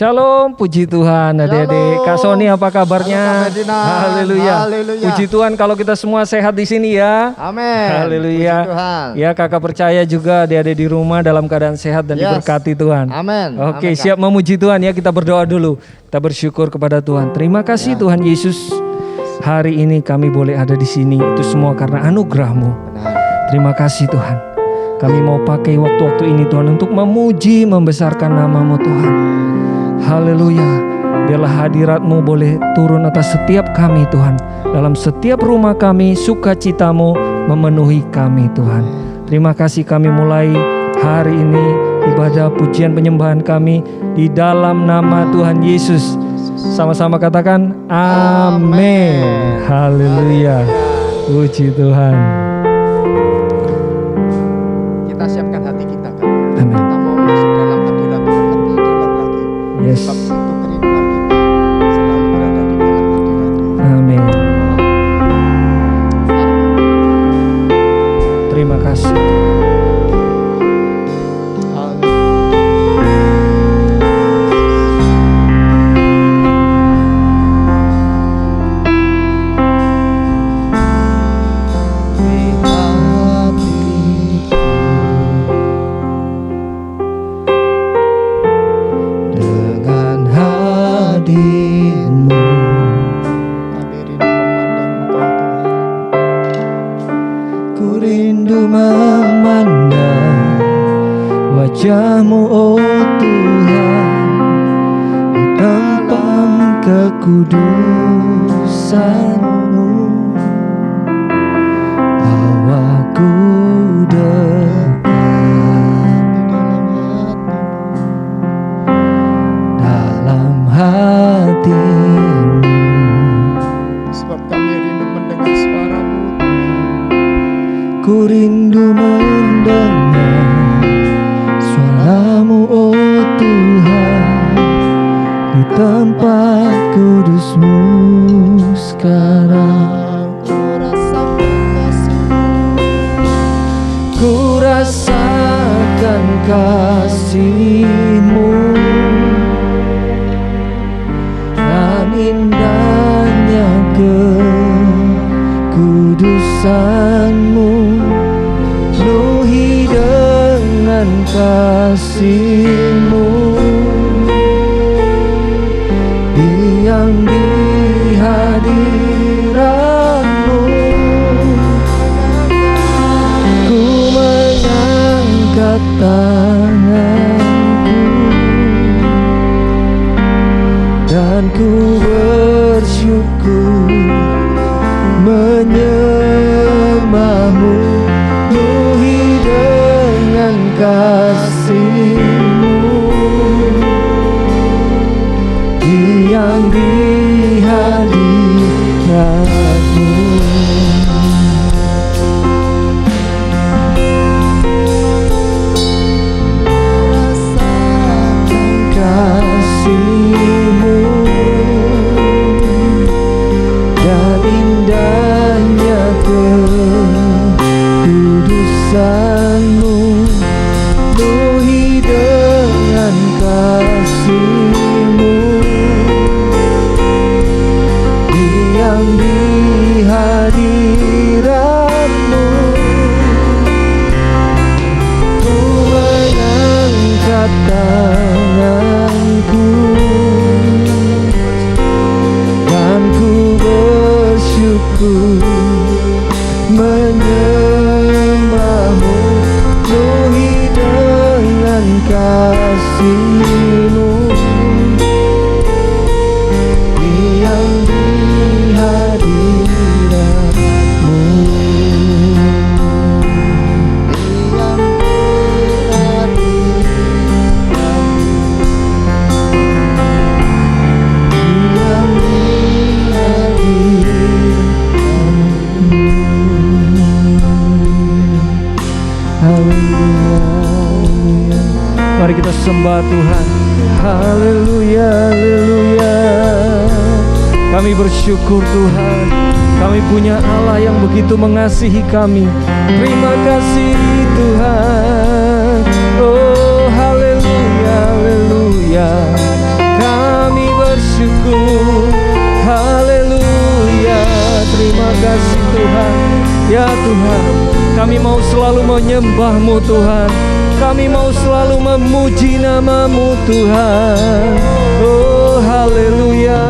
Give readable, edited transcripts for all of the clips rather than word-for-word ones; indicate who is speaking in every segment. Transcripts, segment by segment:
Speaker 1: Shalom, puji Tuhan adik-adik. Kak Sony apa kabarnya? Haleluya. Puji Tuhan kalau kita semua sehat di sini ya.
Speaker 2: Amin.
Speaker 1: Haleluya.
Speaker 2: Puji Tuhan.
Speaker 1: Ya kakak percaya juga adik-adik di rumah dalam keadaan sehat dan diberkati Tuhan.
Speaker 2: Amin.
Speaker 1: Oke,
Speaker 2: Amin,
Speaker 1: siap memuji Tuhan ya, kita berdoa dulu. Kita bersyukur kepada Tuhan. Terima kasih Tuhan Yesus. Hari ini kami boleh ada di sini, itu semua karena anugerah-Mu.
Speaker 2: Benar.
Speaker 1: Terima kasih Tuhan. Kami mau pakai waktu-waktu ini Tuhan untuk memuji, membesarkan nama-Mu Tuhan. Haleluya. Biarlah hadirat-Mu boleh turun atas setiap kami Tuhan. Dalam setiap rumah kami, sukacita-Mu memenuhi kami Tuhan. Terima kasih kami mulai hari ini ibadah pujian penyembahan kami di dalam nama Tuhan Yesus. Sama-sama katakan amin. Haleluya. Puji Tuhan.
Speaker 2: Kita siapkan hati kita kan.
Speaker 1: Amin.
Speaker 2: Kita mau masuk dalam hadirat Tuhan lebih dalam lagi.
Speaker 1: Yes.
Speaker 2: Sebab itu kerinduan kita selalu berada di dalam hadirat Tuhan.
Speaker 1: Amin. Terima kasih. Wajah-Mu oh Tuhan, di dalam kekudusan-Mu, bawaku dekat dalam hati-Mu.
Speaker 2: Sebab kami rindu mendengar suara-Mu.
Speaker 1: Ku rindu mendengar suara-Mu oh Tuhan, di tempat kudus-Mu sekarang. Ku rasakan kasih-Mu dan indahnya kekudusan-Mu, penuhi dengan kasih-Mu, diam di hadirat-Mu. Ku mengangkat tanganku dan ku bersyukur menyembah-Mu, penuhi dengan kasih-Mu, diam di hadirat-Mu. Rasakan kasih-Mu dan indahnya kekudusan-Mu, penuhi dengan kasih-Mu, diam di hadirat-Mu. Ku mengangkat tanganku dan ku bersyukur menyembah-Mu, penuhi dengan kasih-Mu, diam di hadirat-Mu. Mari kita sembah Tuhan. Haleluya, haleluya. Kami bersyukur Tuhan, kami punya Allah yang begitu mengasihi kami. Terima kasih Tuhan. Oh haleluya, haleluya. Tuhanku. Haleluya, terima kasih Tuhan. Ya Tuhan, kami mau selalu menyembah-Mu Tuhan. Kami mau selalu memuji nama-Mu Tuhan. Oh haleluya,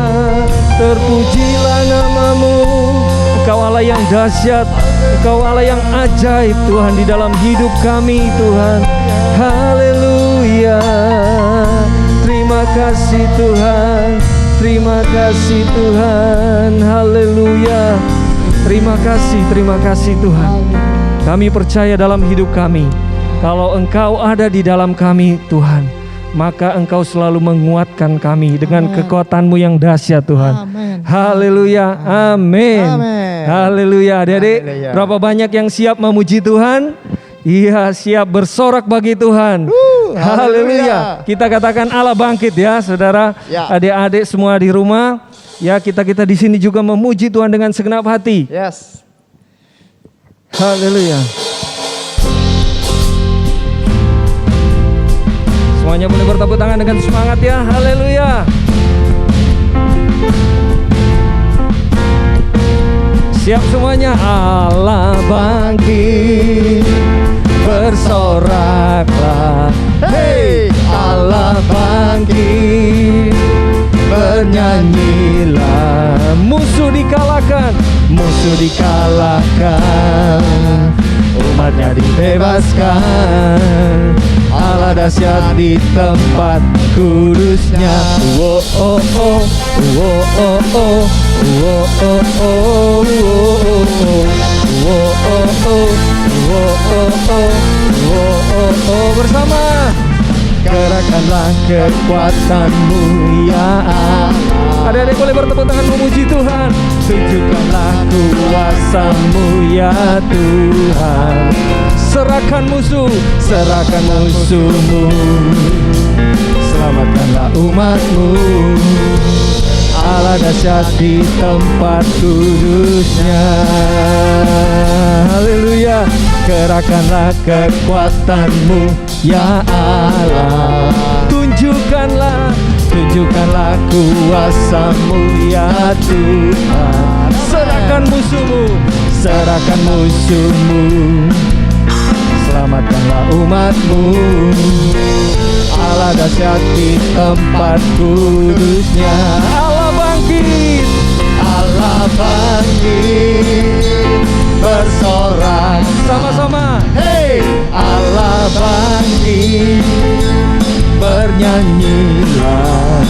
Speaker 1: terpujilah nama-Mu. Engkau Allah yang dahsyat, Engkau Allah yang ajaib Tuhan di dalam hidup kami Tuhan. Haleluya, terima kasih Tuhan. Terima kasih Tuhan. Haleluya. Terima kasih Tuhan. Kami percaya dalam hidup kami, kalau Engkau ada di dalam kami Tuhan, maka Engkau selalu menguatkan kami dengan kekuatan-Mu yang dahsyat Tuhan.
Speaker 2: Amin.
Speaker 1: Haleluya. Amin.
Speaker 2: Amin.
Speaker 1: Haleluya. Adik-adik,
Speaker 2: Haleluya.
Speaker 1: berapa banyak yang siap memuji Tuhan? Iya, siap bersorak bagi Tuhan. Haleluya. Kita katakan Allah bangkit ya, saudara.
Speaker 2: Ya.
Speaker 1: Adik-adik semua di rumah, ya kita di sini juga memuji Tuhan dengan segenap hati.
Speaker 2: Yes.
Speaker 1: Haleluya. Semuanya boleh bertepuk tangan dengan semangat ya. Haleluya. Siap semuanya. Allah bangkit, bersoraklah.
Speaker 2: Hey,
Speaker 1: Allah bangkit, bernyanyilah. Musuh dikalahkan, musuh dikalahkan, umatnya dibebaskan. Allah dahsyat di tempat kudusnya. Oh oh oh, oh oh oh, oh oh oh, oh oh oh, oh oh. Bersama gerakanlah kekuatan-Mu ya Allah. Adik-adik boleh bertepuk tangan memuji Tuhan. Tunjukkanlah kuasa-Mu ya Tuhan. Serahkan musuh-Mu. Selamatkanlah umat-Mu. Allah dahsyat di tempat kudusnya. Haleluya. Kerahkanlah kekuatan-Mu ya Allah. Tunjukkanlah kuasa-Mu ya Tuhan. Serahkan musuh-Mu. Selamatkanlah umat-Mu. Allah dahsyat di tempat kudusnya. Allah bangkit, bersorak sama-sama. Hey, Allah bangkit, bernyanyilah.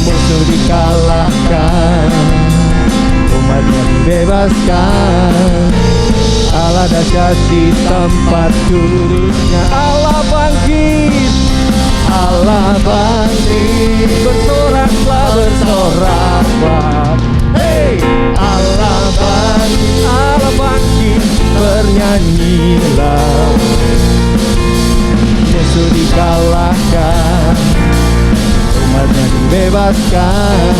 Speaker 1: Musuh dikalahkan, umatnya dibebaskan. Allah dahsyat di tempat kudusnya. Allah bangkit, bersoraklah. Hey, Allah bangkit, bernyanyilah. Musuh dikalahkan, umatnya dibebaskan.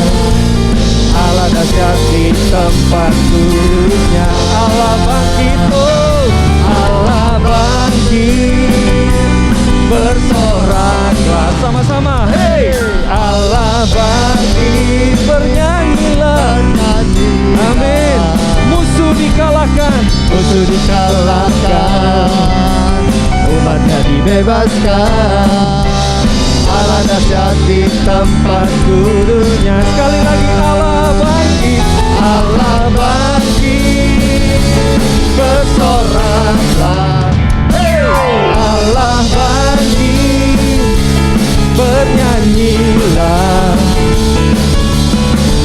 Speaker 1: Allah dahsyat di tempat kudusnya. Allah bangkit, oh Allah bangkit, bersoraklah sama-sama. Hey, Allah bangkit, bernyanyilah. Amin. Musuh dikalahkan, umatnya dibebaskan. Allah dahsyat di tempat kudusnya. Sekali lagi Allah bangkit, bersoraklah. Hey, Allah bangkit, bernyanyilah.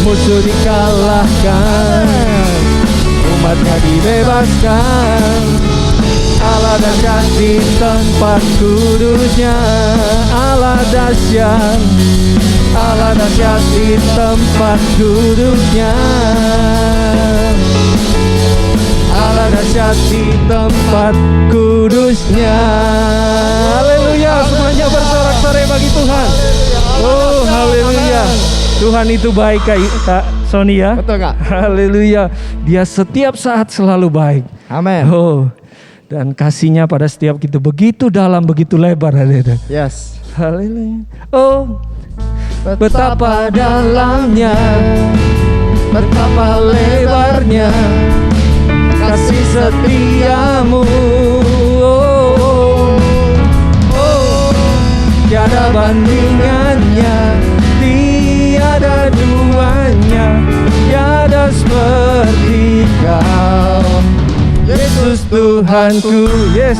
Speaker 1: Musuh dikalahkan, umatnya dibebaskan. Allah dahsyat di tempat kudusnya. Allah dahsyat di tempat kudusnya. Allah dahsyat di tempat kudusnya. Haleluya, semuanya bersorak-sorai bagi Tuhan. Oh haleluya, Tuhan itu baik Kak Sony ya.
Speaker 2: Betul Kak.
Speaker 1: Haleluya, Dia setiap saat selalu baik.
Speaker 2: Amin.
Speaker 1: Oh, dan kasih-Nya pada setiap kita begitu dalam, begitu lebar.
Speaker 2: Yes.
Speaker 1: Haleluya. Oh, betapa dalamnya, betapa lebarnya kasih setiamu. Tiada bandingannya, tiada duanya, tiada seperti Kau, Yesus Tuhanku. Yes,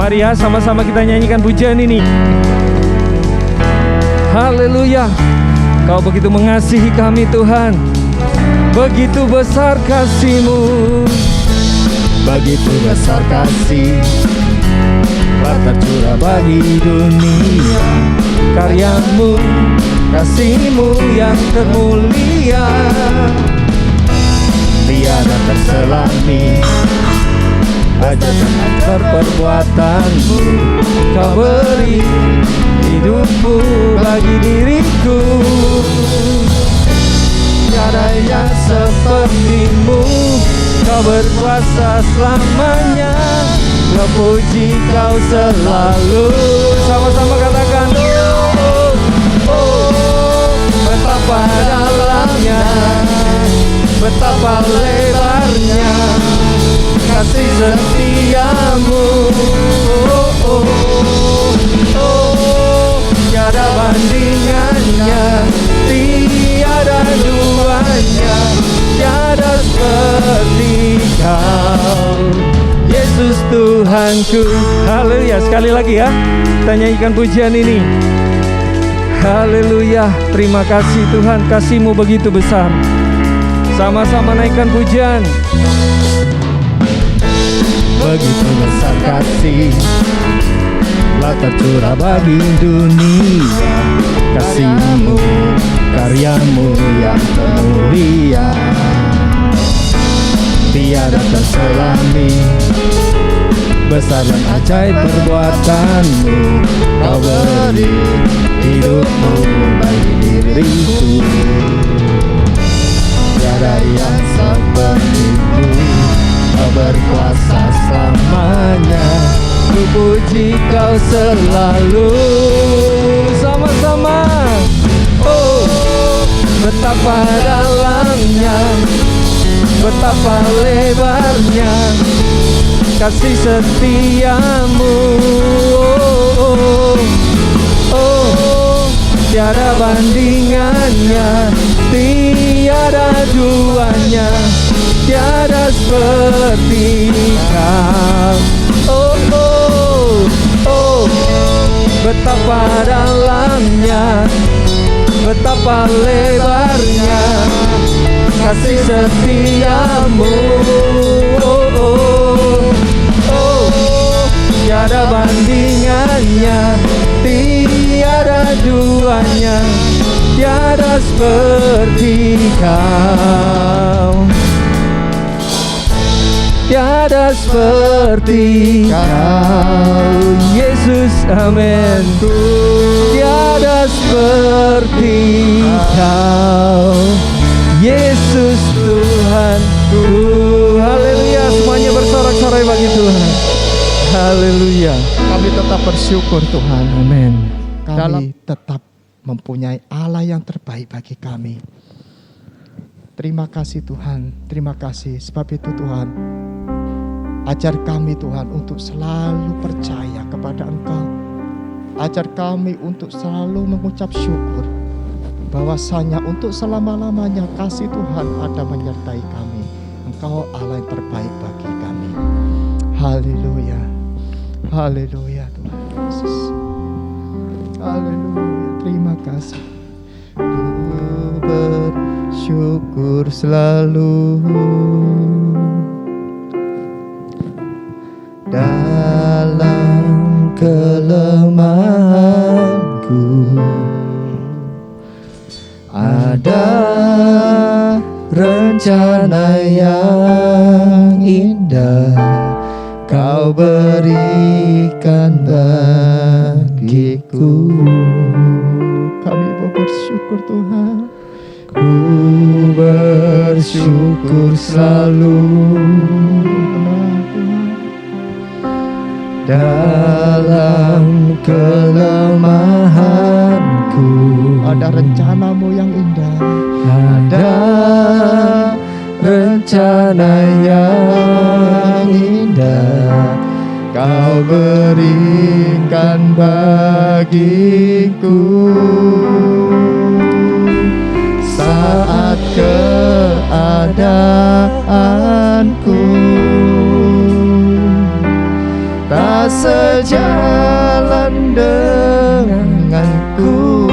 Speaker 1: mari ya sama-sama kita nyanyikan pujian ini. Haleluya. Kau begitu mengasihi kami Tuhan, begitu besar kasih-Mu,
Speaker 2: Begitu besar kasih telah tercurah bagi dunia.
Speaker 1: karya-Mu, kasih-Mu yang termulia.
Speaker 2: Tiada terselami ajaran
Speaker 1: Perbuatan-Mu, Kau beri hidup-Mu bagi diriku. Tiada yang seperti-Mu, Kau berkuasa selamanya. Terpuji Kau selalu. Sama-sama katakan, betapa dalamnya, betapa lebarnya kasih setiamu. Tiada bandingannya, tiada duanya, tiada seperti Kau, Yesus Tuhanku. Haleluya. Sekali lagi ya, kita nyanyikan pujian ini. Haleluya. Terima kasih Tuhan, kasih-Mu begitu besar. Sama-sama naikkan pujian.
Speaker 2: Begitu besar kasih telah tercurah bagi dunia. Kasih-Mu, karya-Mu yang termulia. Tiada terselami besar dan ajaib perbuatan-Mu. Kau beri hidup-Mu bagi diriku. Tiada yang seperti-Mu, Kau berkuasa selamanya.
Speaker 1: Ku puji Kau selalu. Sama-sama. Betapa dalamnya, betapa lebarnya kasih setiamu. Tiada bandingannya, tiada duanya, tiada seperti Kau. Betapa dalamnya, betapa lebarnya kasih setiamu. Tiada bandingannya, tiada duanya, tiada seperti Kau, tiada seperti Kau, Yesus. Amin. Tiada seperti Kau, Yesus Tuhanku. Haleluya. Semuanya bersorak-sorai bagi Tuhan. Haleluya.
Speaker 2: Kami tetap bersyukur Tuhan.
Speaker 1: Amin.
Speaker 2: Kami tetap mempunyai Allah yang terbaik bagi kami. Terima kasih Tuhan. Terima kasih. Sebab itu Tuhan, ajar kami Tuhan untuk selalu percaya kepada Engkau. Ajar kami untuk selalu mengucap syukur bahwasanya untuk selama-lamanya kasih Tuhan ada menyertai kami. Engkau Allah yang terbaik bagi kami. Haleluya. Haleluya Tuhan Yesus. Haleluya. Terima kasih. Ku bersyukur selalu dalam kelemahanku. Ada rencana yang indah Kau berikan bagiku. Kami mau bersyukur Tuhan. Ku bersyukur selalu dalam kelemahanku. ada rencanamu yang indah.
Speaker 1: Ada rencana yang indah
Speaker 2: Kau berikan bagiku saat keadaanku tak sejalan denganku,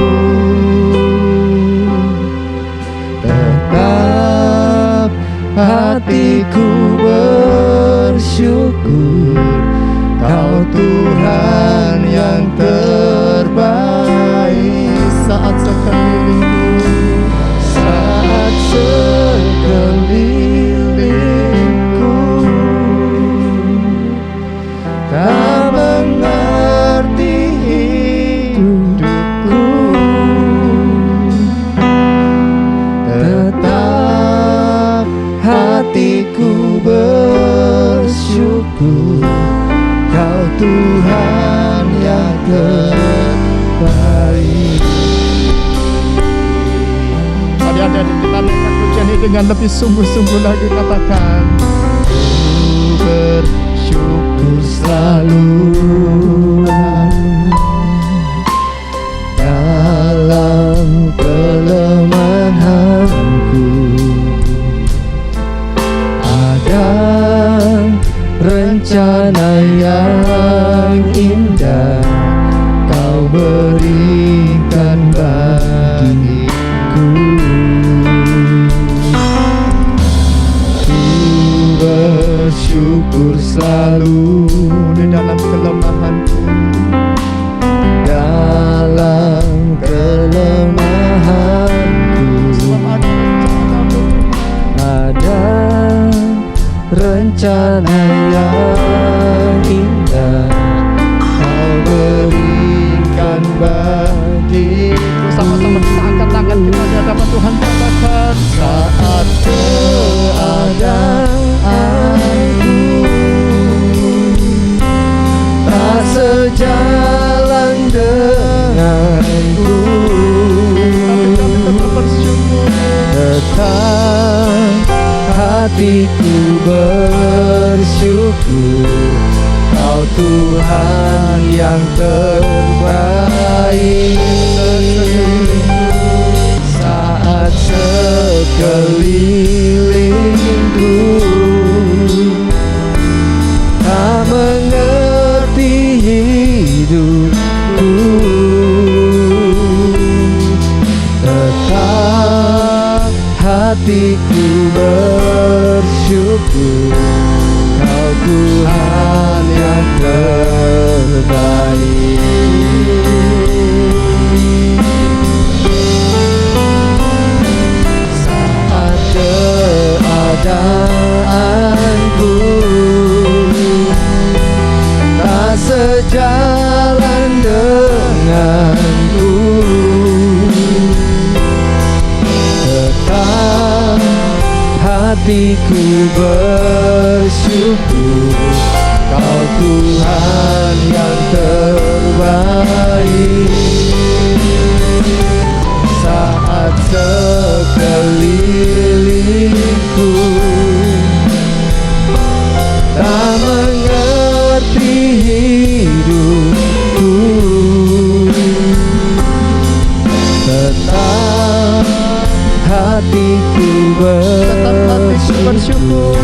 Speaker 2: tetap hatiku bersyukur. Kau Tuhan yang terbaik. Saat sekelilingku tak mengerti hidupku, tetap hatiku bersyukur. Kau Tuhan yang terbaik. Adik-adik, kita angkat pujian ini dengan lebih sungguh-sungguh lagi, katakan ku bersyukur selalu dalam kelemahanku. Ada rencana yang indah Kau berikan bagiku. Ku bersyukur selalu di dalam kelemahanku, dalam kelemahanku. Ada rencana yang indah Kau berikan bagiku. Sama-sama kita angkat tangan kita di hadapan Tuhan, katakan saat keadaanku tak sejalan denganku, tetap hatiku bersyukur. Kau Tuhan yang terbaik. Saat sekelilingku tak mengerti hidupku, tetap hatiku bersyukur. Kau Tuhan yang terbaik. Saat keadaanku tak sejalan denganku, tetap hatiku bersyukur. Kau Tuhan yang terbaik. Saat sekelilingku tak mengerti hidupku, tetap hatiku bersyukur.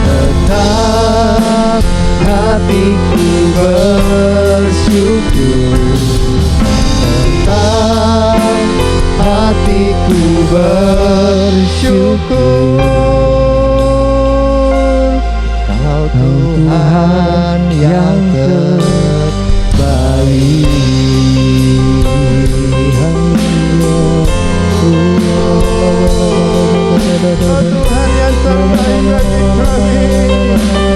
Speaker 2: Tetap hatiku bersyukur. Tetap hatiku bersyukur. Kau Tuhan yang terbaik. Kau Tuhan yang terbaik bagi kami.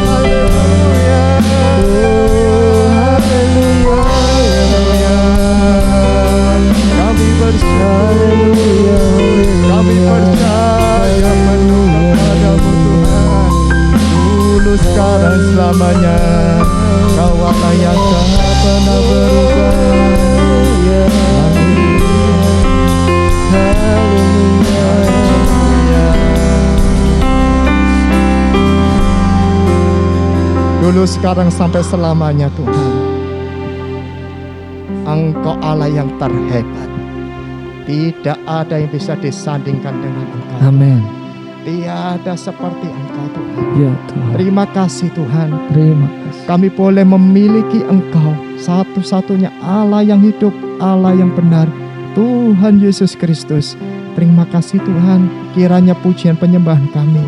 Speaker 2: Haleluya. Haleluya. Kami percaya, kami percaya penuh kepadamu Tuhan. Dulu, sekarang, selamanya. Kau Allah yang tak pernah berubah. Haleluya. Dulu, sekarang, sampai selamanya Tuhan. Engkau Allah yang terhebat. Tidak ada yang bisa disandingkan dengan Engkau.
Speaker 1: Amin.
Speaker 2: Tiada seperti Engkau Tuhan.
Speaker 1: Ya Tuhan.
Speaker 2: Terima kasih Tuhan.
Speaker 1: Terima kasih.
Speaker 2: Kami boleh memiliki Engkau, satu-satunya Allah yang hidup, Allah yang benar, Tuhan Yesus Kristus. Terima kasih Tuhan. Kiranya pujian penyembahan kami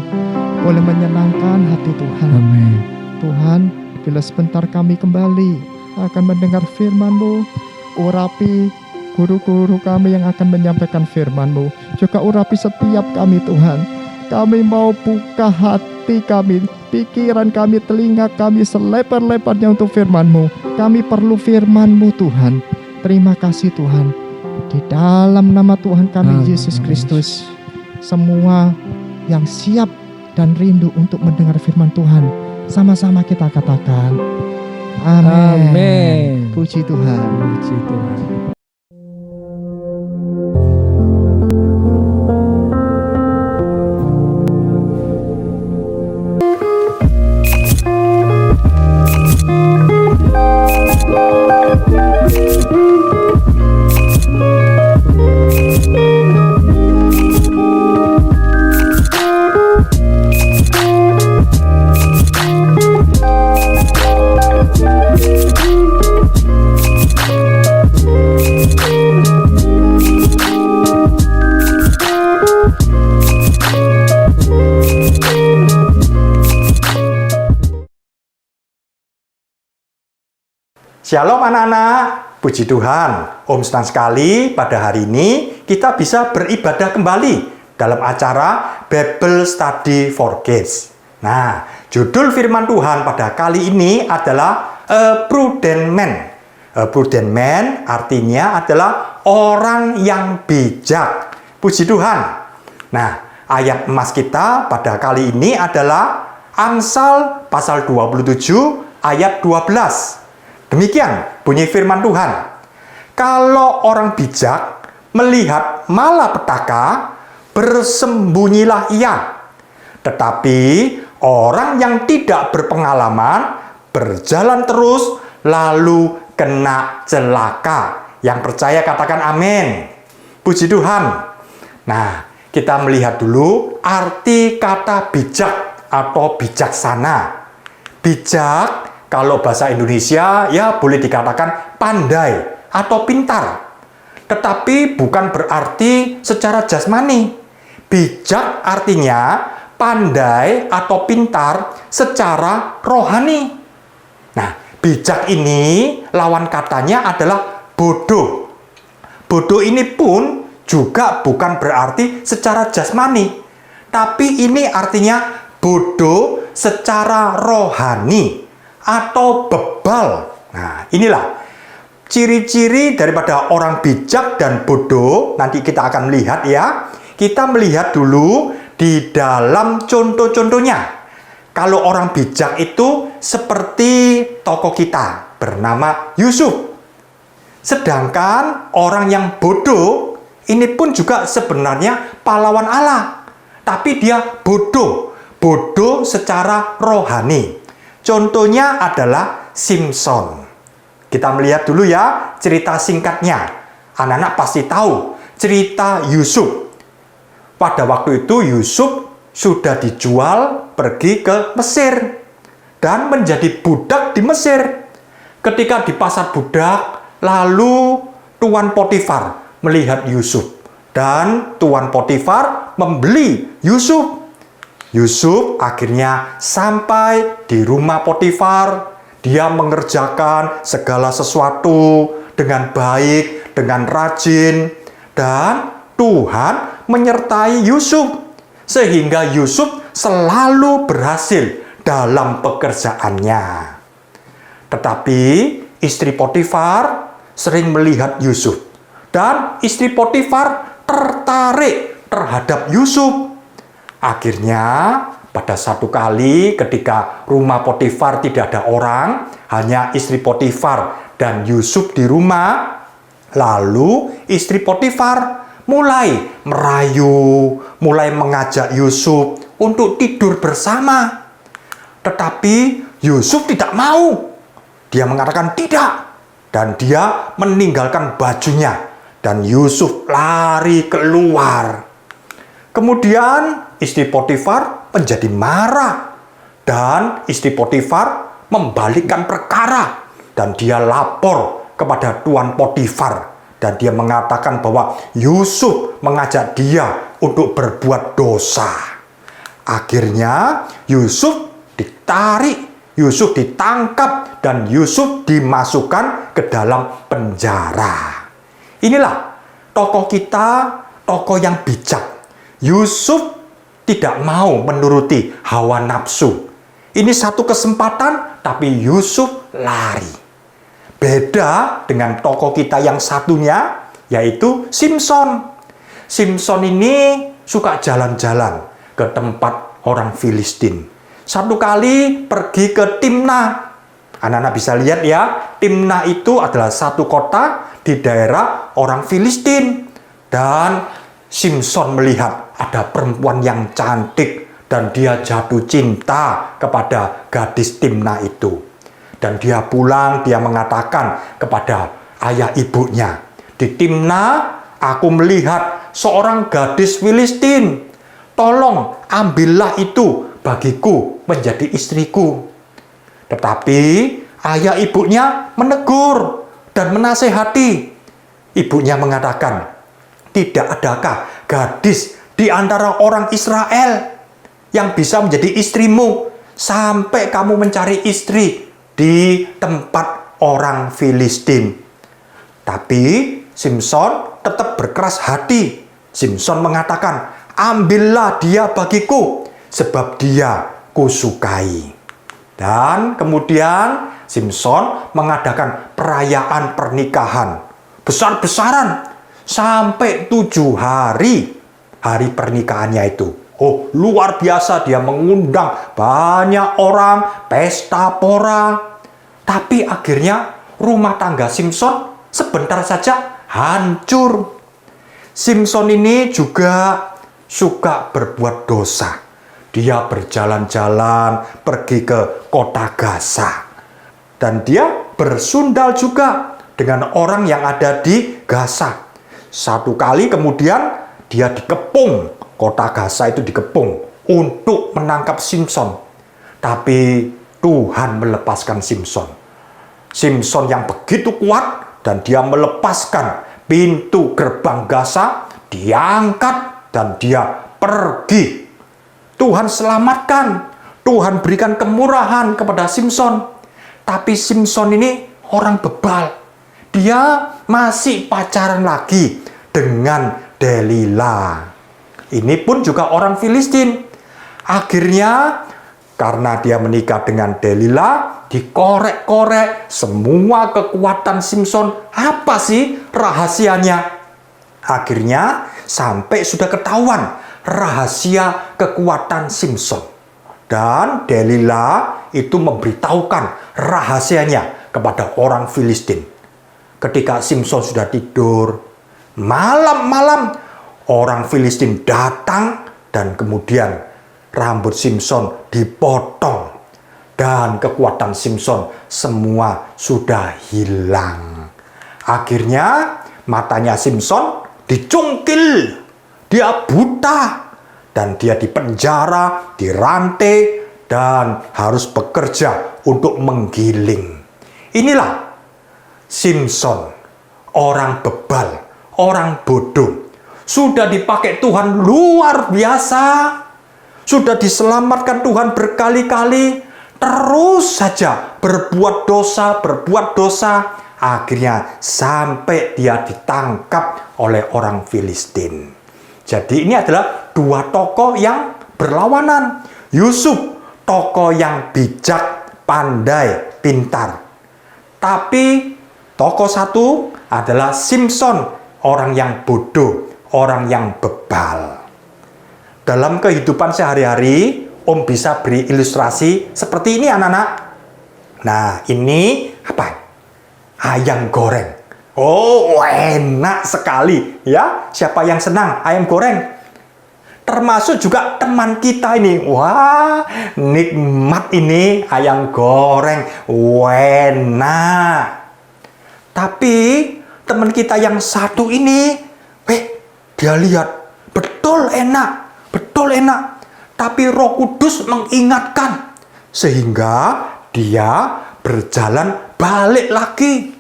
Speaker 2: boleh menyenangkan hati Tuhan.
Speaker 1: Amin.
Speaker 2: Tuhan, bila sebentar kami kembali akan mendengar firman-Mu, urapi guru-guru kami yang akan menyampaikan firman-Mu. Juga urapi setiap kami Tuhan. Kami mau buka hati kami, pikiran kami, telinga kami selebar-lebarnya untuk firman-Mu. Kami perlu firman-Mu Tuhan. Terima kasih Tuhan. Di dalam nama Tuhan kami Yesus Kristus, semua yang siap dan rindu untuk mendengar firman Tuhan, sama-sama kita katakan amin.
Speaker 1: Amin.
Speaker 2: Puji Tuhan.
Speaker 1: Puji Tuhan.
Speaker 3: Shalom anak-anak, puji Tuhan. Om senang sekali pada hari ini kita bisa beribadah kembali dalam acara Bible Study for Kids. Nah, judul firman Tuhan pada kali ini adalah A Prudent Man. A Prudent Man artinya adalah orang yang bijak. Puji Tuhan. Nah, ayat emas kita pada kali ini adalah Amsal pasal 27 ayat 12. Demikian bunyi firman Tuhan. Kalau orang bijak melihat malapetaka, bersembunyilah ia. Tetapi orang yang tidak berpengalaman berjalan terus lalu kena celaka. Yang percaya katakan amin. Puji Tuhan. Nah, kita melihat dulu arti kata bijak atau bijaksana. Bijak kalau bahasa Indonesia ya boleh dikatakan pandai atau pintar. Tetapi bukan berarti secara jasmani. Bijak artinya pandai atau pintar secara rohani. Nah, bijak ini lawan katanya adalah bodoh. Bodoh ini pun juga bukan berarti secara jasmani. Tapi ini artinya bodoh secara rohani atau bebal. Nah, inilah ciri-ciri daripada orang bijak dan bodoh. Nanti kita akan melihat ya. Kita melihat dulu di dalam contoh-contohnya. Kalau orang bijak itu seperti tokoh kita bernama Yusuf. Sedangkan orang yang bodoh ini pun juga sebenarnya pahlawan Allah. Tapi dia bodoh. Bodoh secara rohani. Contohnya adalah Simpson. Kita melihat dulu ya cerita singkatnya. Anak-anak pasti tahu cerita Yusuf. Pada waktu itu Yusuf sudah dijual pergi ke Mesir dan menjadi budak di Mesir. Ketika di pasar budak, lalu Tuan Potifar melihat Yusuf dan Tuan Potifar membeli Yusuf. Yusuf akhirnya sampai di rumah Potifar. Dia mengerjakan segala sesuatu dengan baik, dengan rajin. Dan Tuhan menyertai Yusuf. Sehingga Yusuf selalu berhasil dalam pekerjaannya. Tetapi istri Potifar sering melihat Yusuf. Dan istri Potifar tertarik terhadap Yusuf. Akhirnya pada satu kali ketika rumah Potifar tidak ada orang, hanya istri Potifar dan Yusuf di rumah, lalu istri Potifar mulai merayu, mulai mengajak Yusuf untuk tidur bersama. Tetapi Yusuf tidak mau. Dia mengatakan tidak. Dan dia meninggalkan bajunya. Dan Yusuf lari keluar. Kemudian istri Potifar menjadi marah. Dan istri Potifar membalikkan perkara. Dan dia lapor kepada Tuan Potifar. Dan dia mengatakan bahwa Yusuf mengajak dia untuk berbuat dosa. Akhirnya Yusuf ditarik. Yusuf ditangkap dan Yusuf dimasukkan ke dalam penjara. Inilah tokoh kita, tokoh yang bijak. Yusuf tidak mau menuruti hawa nafsu. Ini satu kesempatan, tapi Yusuf lari. Beda dengan tokoh kita yang satunya, yaitu Simson. Simson ini suka jalan-jalan ke tempat orang Filistin. Satu kali pergi ke Timna. Anak-anak bisa lihat ya, Timna itu adalah satu kota di daerah orang Filistin. Dan Simson melihat ada perempuan yang cantik dan dia jatuh cinta kepada gadis Timna itu. Dan dia pulang, dia mengatakan kepada ayah ibunya, di Timna aku melihat seorang gadis Filistin. Tolong ambillah itu bagiku menjadi istriku. Tetapi ayah ibunya menegur dan menasehati. Ibunya mengatakan, tidak adakah gadis di antara orang Israel yang bisa menjadi istrimu sampai kamu mencari istri di tempat orang Filistin. Tapi Simson tetap berkeras hati. Simson mengatakan, ambillah dia bagiku, sebab dia kusukai. Dan kemudian Simson mengadakan perayaan pernikahan besar-besaran sampai 7 hari pernikahannya itu. Oh, luar biasa, dia mengundang banyak orang, pesta pora. Tapi akhirnya rumah tangga Simson sebentar saja hancur. Simson ini juga suka berbuat dosa. Dia berjalan-jalan pergi ke kota Gaza. Dan dia bersundal juga dengan orang yang ada di Gaza. Satu kali kemudian dia dikepung, kota Gaza itu dikepung untuk menangkap Simson. Tapi Tuhan melepaskan Simson. Simson yang begitu kuat dan dia melepaskan pintu gerbang Gaza, diangkat dan dia pergi. Tuhan selamatkan, Tuhan berikan kemurahan kepada Simson. Tapi Simson ini orang bebal. Dia masih pacaran lagi dengan Delila. Ini pun juga orang Filistin. Akhirnya karena dia menikah dengan Delila, dikorek-korek semua kekuatan Simson. Apa sih rahasianya? Akhirnya sampai sudah ketahuan rahasia kekuatan Simson. Dan Delila itu memberitahukan rahasianya kepada orang Filistin. Ketika Simson sudah tidur, malam-malam orang Filistin datang dan kemudian rambut Simson dipotong. Dan kekuatan Simson semua sudah hilang. Akhirnya matanya Simson dicungkil. Dia buta. Dan dia dipenjara, dirantai, dan harus bekerja untuk menggiling. Inilah Simson, orang bebal, orang bodoh. Sudah dipakai Tuhan luar biasa. Sudah diselamatkan Tuhan berkali-kali. Terus saja berbuat dosa. Akhirnya sampai dia ditangkap oleh orang Filistin. Jadi ini adalah dua tokoh yang berlawanan. Yusuf, tokoh yang bijak, pandai, pintar. Tapi tokoh satu adalah Simson, orang yang bodoh, orang yang bebal. Dalam kehidupan sehari-hari, Om bisa beri ilustrasi seperti ini anak-anak. Nah, ini apa? Ayam goreng. Oh, enak sekali ya. Siapa yang senang ayam goreng? termasuk juga teman kita ini. Wah, nikmat ini ayam goreng, enak. Tapi teman kita yang satu ini, dia lihat betul enak. Tapi Roh Kudus mengingatkan sehingga dia berjalan balik lagi.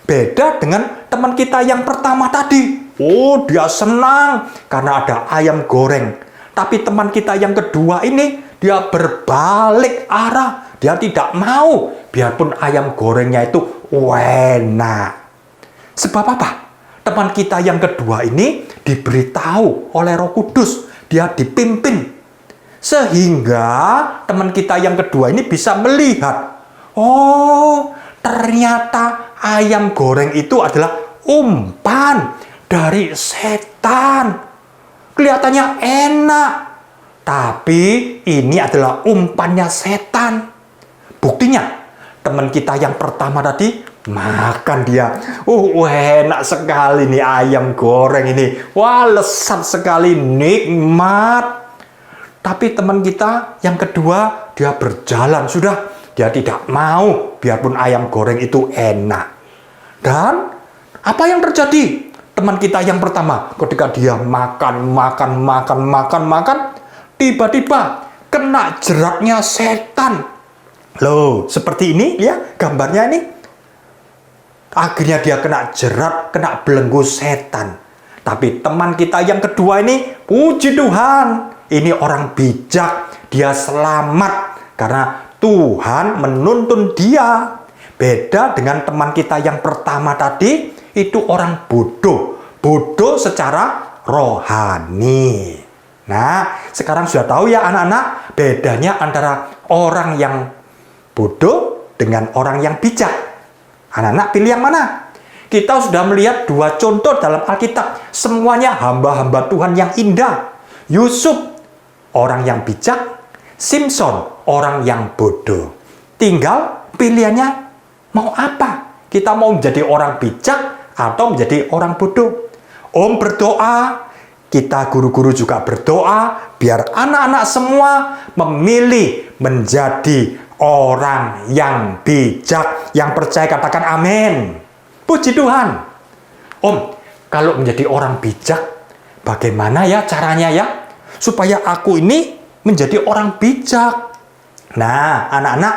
Speaker 3: Beda dengan teman kita yang pertama tadi. Oh, dia senang karena ada ayam goreng. Tapi teman kita yang kedua ini, dia berbalik arah. Dia tidak mau, biarpun ayam gorengnya itu enak. Sebab apa? Teman kita yang kedua ini diberitahu oleh Roh Kudus. Dia dipimpin. Sehingga teman kita yang kedua ini bisa melihat. Oh, ternyata ayam goreng itu adalah umpan dari setan. Kelihatannya enak, tapi ini adalah umpannya setan. Buktinya, teman kita yang pertama tadi makan dia. Enak sekali nih ayam goreng ini. Wah, lezat sekali, nikmat. Tapi teman kita yang kedua, dia berjalan sudah. Dia tidak mau, biarpun ayam goreng itu enak. Dan apa yang terjadi? Teman kita yang pertama, ketika dia makan, tiba-tiba kena jeratnya setan. Loh, seperti ini ya gambarnya ini. Akhirnya dia kena jerat, kena belenggu setan. Tapi teman kita yang kedua ini, puji Tuhan, ini orang bijak, dia selamat karena Tuhan menuntun dia. Beda dengan teman kita yang pertama tadi, itu orang bodoh secara rohani. Nah, sekarang sudah tahu ya anak-anak, bedanya antara orang yang bodoh dengan orang yang bijak. Anak-anak pilih yang mana? Kita sudah melihat dua contoh dalam Alkitab. Semuanya hamba-hamba Tuhan yang indah. Yusuf, orang yang bijak. Simson, orang yang bodoh. Tinggal pilihannya mau apa? Kita mau menjadi orang bijak atau menjadi orang bodoh? Om berdoa, kita guru-guru juga berdoa, biar anak-anak semua memilih menjadi orang yang bijak, yang percaya, katakan amin. Puji Tuhan. Om, kalau menjadi orang bijak, bagaimana ya caranya ya? Supaya aku ini menjadi orang bijak. Nah, anak-anak,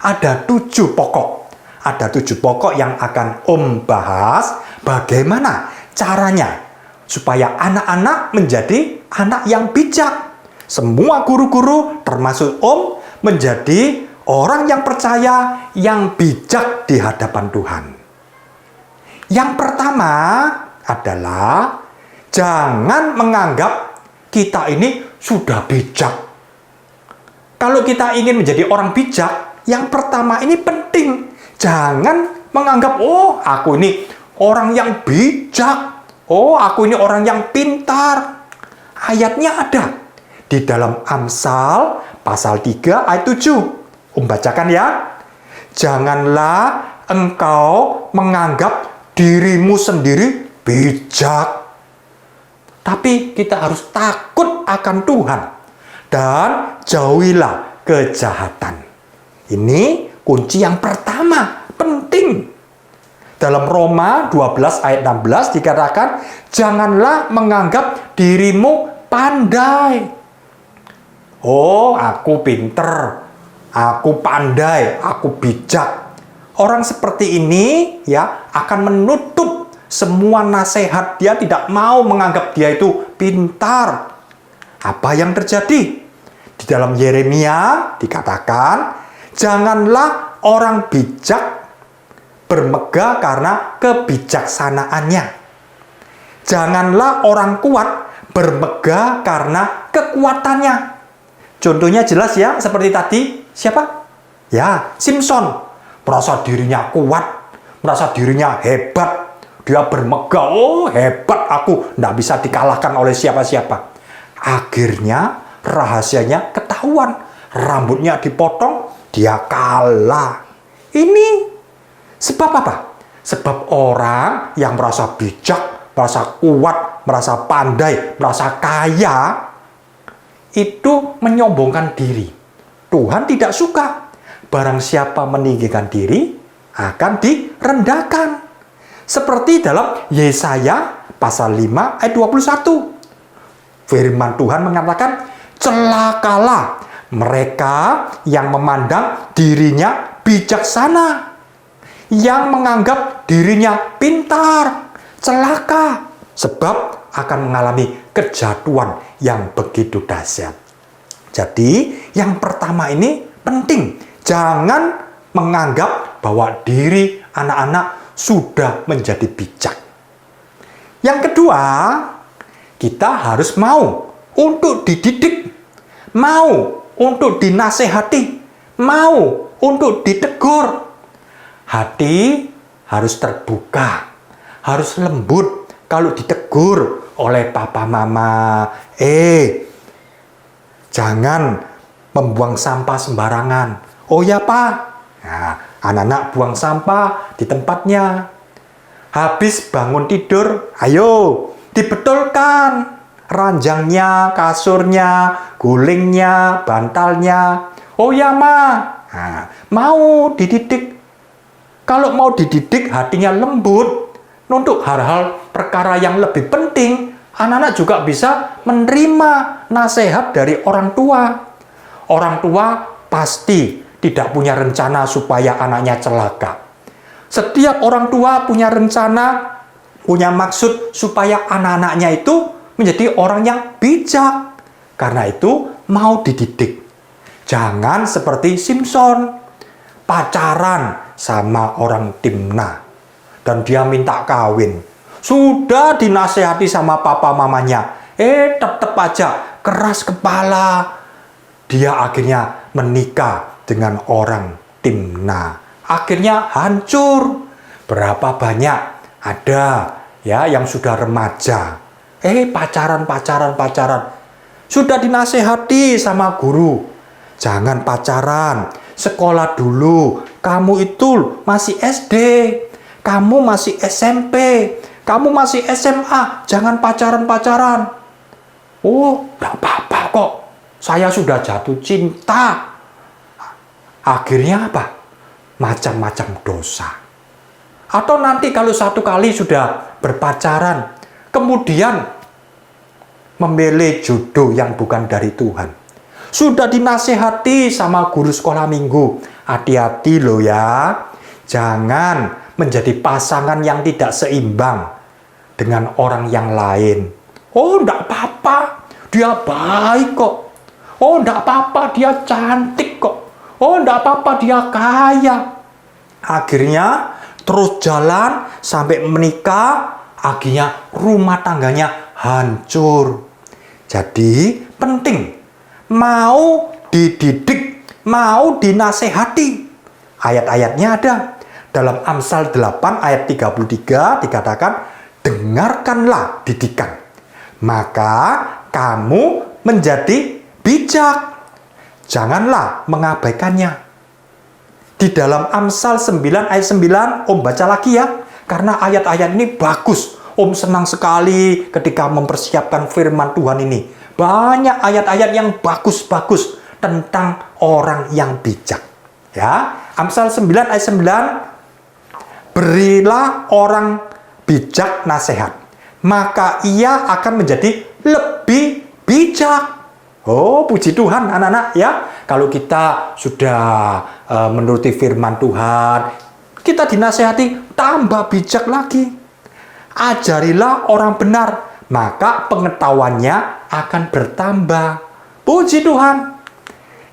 Speaker 3: ada 7 pokok. Ada 7 pokok yang akan Om bahas bagaimana caranya supaya anak-anak menjadi anak yang bijak. Semua guru-guru termasuk Om menjadi orang yang percaya, yang bijak di hadapan Tuhan. Yang pertama adalah jangan menganggap kita ini sudah bijak. Kalau kita ingin menjadi orang bijak, yang pertama ini penting. Jangan menganggap, oh aku ini orang yang bijak. Oh aku ini orang yang pintar. Ayatnya ada di dalam Amsal pasal 3 ayat 7. Bacakan ya. Janganlah engkau menganggap dirimu sendiri bijak. Tapi kita harus takut akan Tuhan. Dan jauhilah kejahatan. Ini kunci yang pertama, penting. Dalam Roma 12 ayat 16 dikatakan, janganlah menganggap dirimu pandai. Oh, aku pinter, aku pandai, aku bijak. Orang seperti ini ya akan menutup semua nasihat. Dia tidak mau menganggap dia itu pintar. Apa yang terjadi? Di dalam Yeremia dikatakan, janganlah orang bijak bermegah karena kebijaksanaannya. Janganlah orang kuat bermegah karena kekuatannya. Contohnya jelas ya, seperti tadi. Siapa? Ya, Simson. Merasa dirinya kuat, merasa dirinya hebat. Dia bermegah, oh hebat aku, tidak bisa dikalahkan oleh siapa-siapa. Akhirnya rahasianya ketahuan. Rambutnya dipotong, dia kalah. Ini sebab apa? Sebab orang yang merasa bijak, merasa kuat, merasa pandai, merasa kaya, itu menyombongkan diri. Tuhan tidak suka. Barang siapa meninggikan diri akan direndahkan. Seperti dalam Yesaya pasal 5 ayat 21. Firman Tuhan mengatakan, celakalah mereka yang memandang dirinya bijaksana, yang menganggap dirinya pintar. Celaka, sebab akan mengalami kejatuhan yang begitu dahsyat. Jadi, yang pertama ini penting. Jangan menganggap bahwa diri anak-anak sudah menjadi bijak. Yang kedua, kita harus mau untuk dididik, mau untuk dinasehati, mau untuk ditegur. Hati harus terbuka, harus lembut kalau ditegur oleh papa mama. Jangan membuang sampah sembarangan. Oh ya Pak, nah, anak-anak buang sampah di tempatnya. Habis bangun tidur, ayo dibetulkan ranjangnya, kasurnya, gulingnya, bantalnya. Oh ya Ma, nah, mau dididik. Kalau mau dididik hatinya lembut untuk hal-hal perkara yang lebih penting, anak-anak juga bisa menerima nasihat dari orang tua. Orang tua pasti tidak punya rencana supaya anaknya celaka. Setiap orang tua punya rencana, punya maksud supaya anak-anaknya itu menjadi orang yang bijak. Karena itu mau dididik. Jangan seperti Simpson, pacaran sama orang Timna dan dia minta kawin. Sudah dinasehati sama papa mamanya, tetap aja keras kepala. Dia akhirnya menikah dengan orang Timna. Akhirnya hancur. Berapa banyak ada ya yang sudah remaja. Pacaran. Sudah dinasehati sama guru. Jangan pacaran. Sekolah dulu. Kamu itu masih SD. Kamu masih SMP. Kamu masih SMA. Jangan pacaran. Oh, enggak apa-apa kok. Saya sudah jatuh cinta. Akhirnya apa? Macam-macam dosa. Atau nanti kalau satu kali sudah berpacaran, kemudian memilih jodoh yang bukan dari Tuhan. Sudah dinasehati sama guru sekolah minggu. Hati-hati loh ya. Jangan menjadi pasangan yang tidak seimbang dengan orang yang lain. Oh, enggak apa-apa. Dia baik kok. Oh, enggak apa-apa, dia cantik kok. Oh, enggak apa-apa, dia kaya. Akhirnya terus jalan sampai menikah, akhirnya rumah tangganya hancur. Jadi penting, mau dididik, mau dinasehati. Ayat-ayatnya ada. Dalam Amsal 8 ayat 33 dikatakan, dengarkanlah didikan, maka kamu menjadi bijak. Janganlah mengabaikannya. Di dalam Amsal 9 ayat 9, Om baca lagi ya. Karena ayat-ayat ini bagus. Om senang sekali ketika mempersiapkan firman Tuhan ini. Banyak ayat-ayat yang bagus-bagus tentang orang yang bijak. Ya, Amsal 9 ayat 9, berilah orang bijak nasihat, maka ia akan menjadi lebih bijak. Oh, puji Tuhan anak-anak ya. Kalau kita sudah menuruti firman Tuhan, kita dinasehati tambah bijak lagi. Ajarilah orang benar, maka pengetahuannya akan bertambah. Puji Tuhan.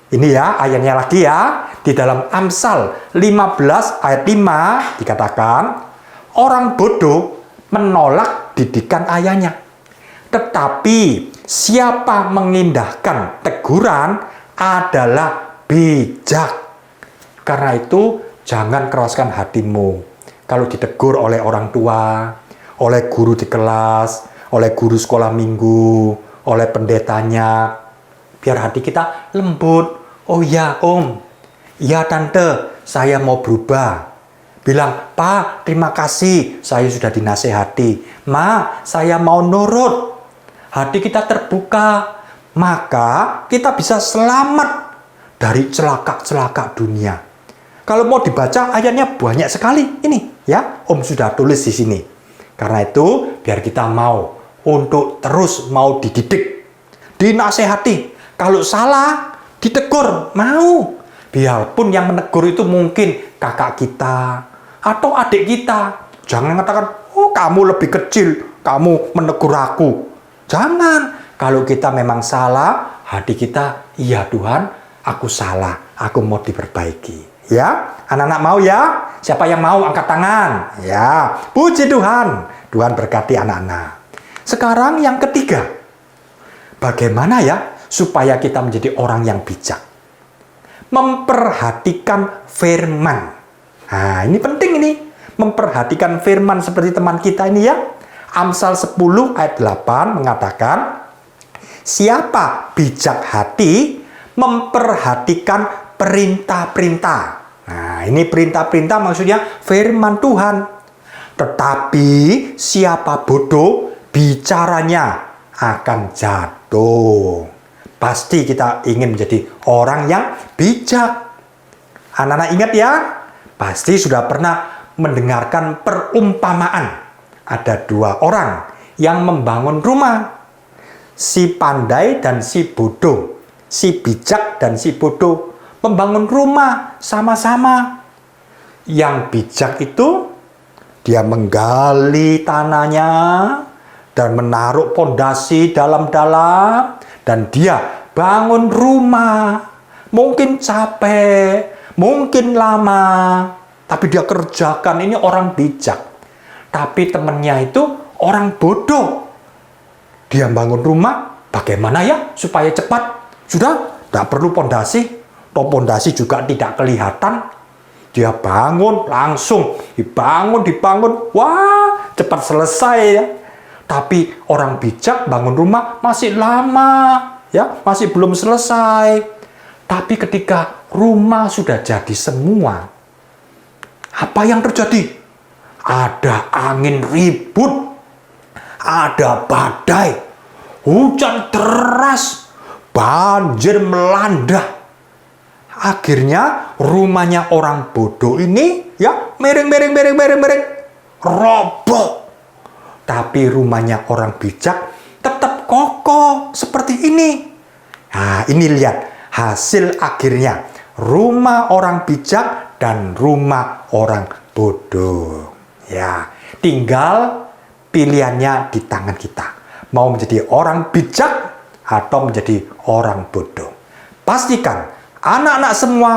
Speaker 3: Ini ya ayatnya lagi ya. Di dalam Amsal 15 ayat 5 dikatakan, orang bodoh menolak didikan ayahnya. Tetapi siapa mengindahkan teguran adalah bijak. Karena itu jangan keraskan hatimu. Kalau ditegur oleh orang tua, oleh guru di kelas, oleh guru sekolah minggu, oleh pendetanya, biar hati kita lembut. Oh ya Om, ya Tante, saya mau berubah. Bilang, Pak, terima kasih, saya sudah dinasehati. Ma, saya mau nurut. Hati kita terbuka, maka kita bisa selamat dari celaka-celaka dunia. Kalau mau dibaca ayatnya banyak sekali ini ya, Om sudah tulis di sini. Karena itu biar kita mau untuk terus mau dididik, dinasehati. Kalau salah ditegur, mau. Biarpun yang menegur itu mungkin kakak kita atau adik kita. Jangan mengatakan, oh kamu lebih kecil, kamu menegur aku. Jangan. Kalau kita memang salah, hati kita, iya Tuhan, aku salah, aku mau diperbaiki. Ya, anak-anak mau ya? Siapa yang mau angkat tangan? Ya, puji Tuhan. Tuhan berkati anak-anak. Sekarang yang ketiga, bagaimana ya supaya kita menjadi orang yang bijak? Memperhatikan firman. Nah, ini penting ini. Memperhatikan firman seperti teman kita ini ya. Amsal 10 ayat 8 mengatakan, siapa bijak hati memperhatikan perintah-perintah. Nah, ini perintah-perintah maksudnya firman Tuhan. Tetapi siapa bodoh, bicaranya akan jatuh. Pasti kita ingin menjadi orang yang bijak. Anak-anak ingat ya, pasti sudah pernah mendengarkan perumpamaan. Ada dua orang yang membangun rumah. Si pandai dan si bodoh. Si bijak dan si bodoh membangun rumah sama-sama. Yang bijak itu dia menggali tanahnya dan menaruh pondasi dalam-dalam dan dia bangun rumah. Mungkin capek, mungkin lama, tapi dia kerjakan. Ini orang bijak. Tapi temannya itu orang bodoh. Dia bangun rumah, bagaimana ya supaya cepat? Sudah, tidak perlu pondasi. Atau pondasi juga tidak kelihatan. Dia bangun langsung, dibangun. Wah, cepat selesai ya. Tapi orang bijak bangun rumah masih lama, ya, masih belum selesai. Tapi ketika rumah sudah jadi semua, apa yang terjadi? Ada angin ribut, ada badai, hujan deras, banjir melanda. Akhirnya rumahnya orang bodoh ini ya miring, roboh. Tapi rumahnya orang bijak tetap kokoh seperti ini. Nah, ini lihat hasil akhirnya. Rumah orang bijak dan rumah orang bodoh. Ya, tinggal pilihannya di tangan kita. Mau menjadi orang bijak atau menjadi orang bodoh. Pastikan anak-anak semua,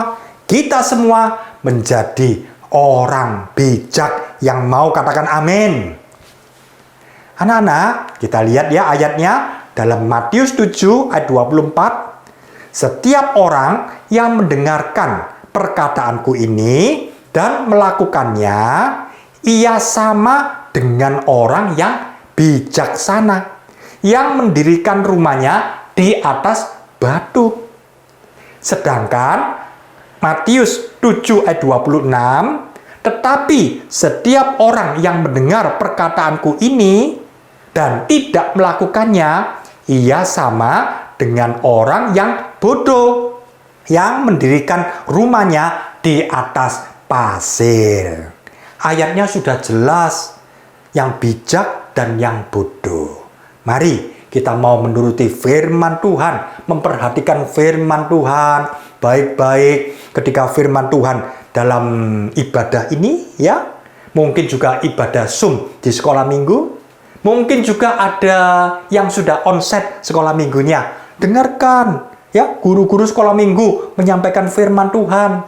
Speaker 3: kita semua menjadi orang bijak yang mau katakan amin. Anak-anak, kita lihat ya ayatnya dalam Matius 7 ayat 24. Setiap orang yang mendengarkan perkataanku ini dan melakukannya, ia sama dengan orang yang bijaksana yang mendirikan rumahnya di atas batu. Sedangkan Matius 7 ayat 26, tetapi setiap orang yang mendengar perkataanku ini dan tidak melakukannya, ia sama dengan orang yang bodoh yang mendirikan rumahnya di atas pasir. Ayatnya sudah jelas, yang bijak dan yang bodoh. Mari kita mau menuruti firman Tuhan, memperhatikan firman Tuhan baik-baik ketika firman Tuhan dalam ibadah ini ya. Mungkin juga ibadah Zoom di sekolah minggu. Mungkin juga ada yang sudah onsite sekolah minggunya. Dengarkan ya, guru-guru sekolah minggu menyampaikan firman Tuhan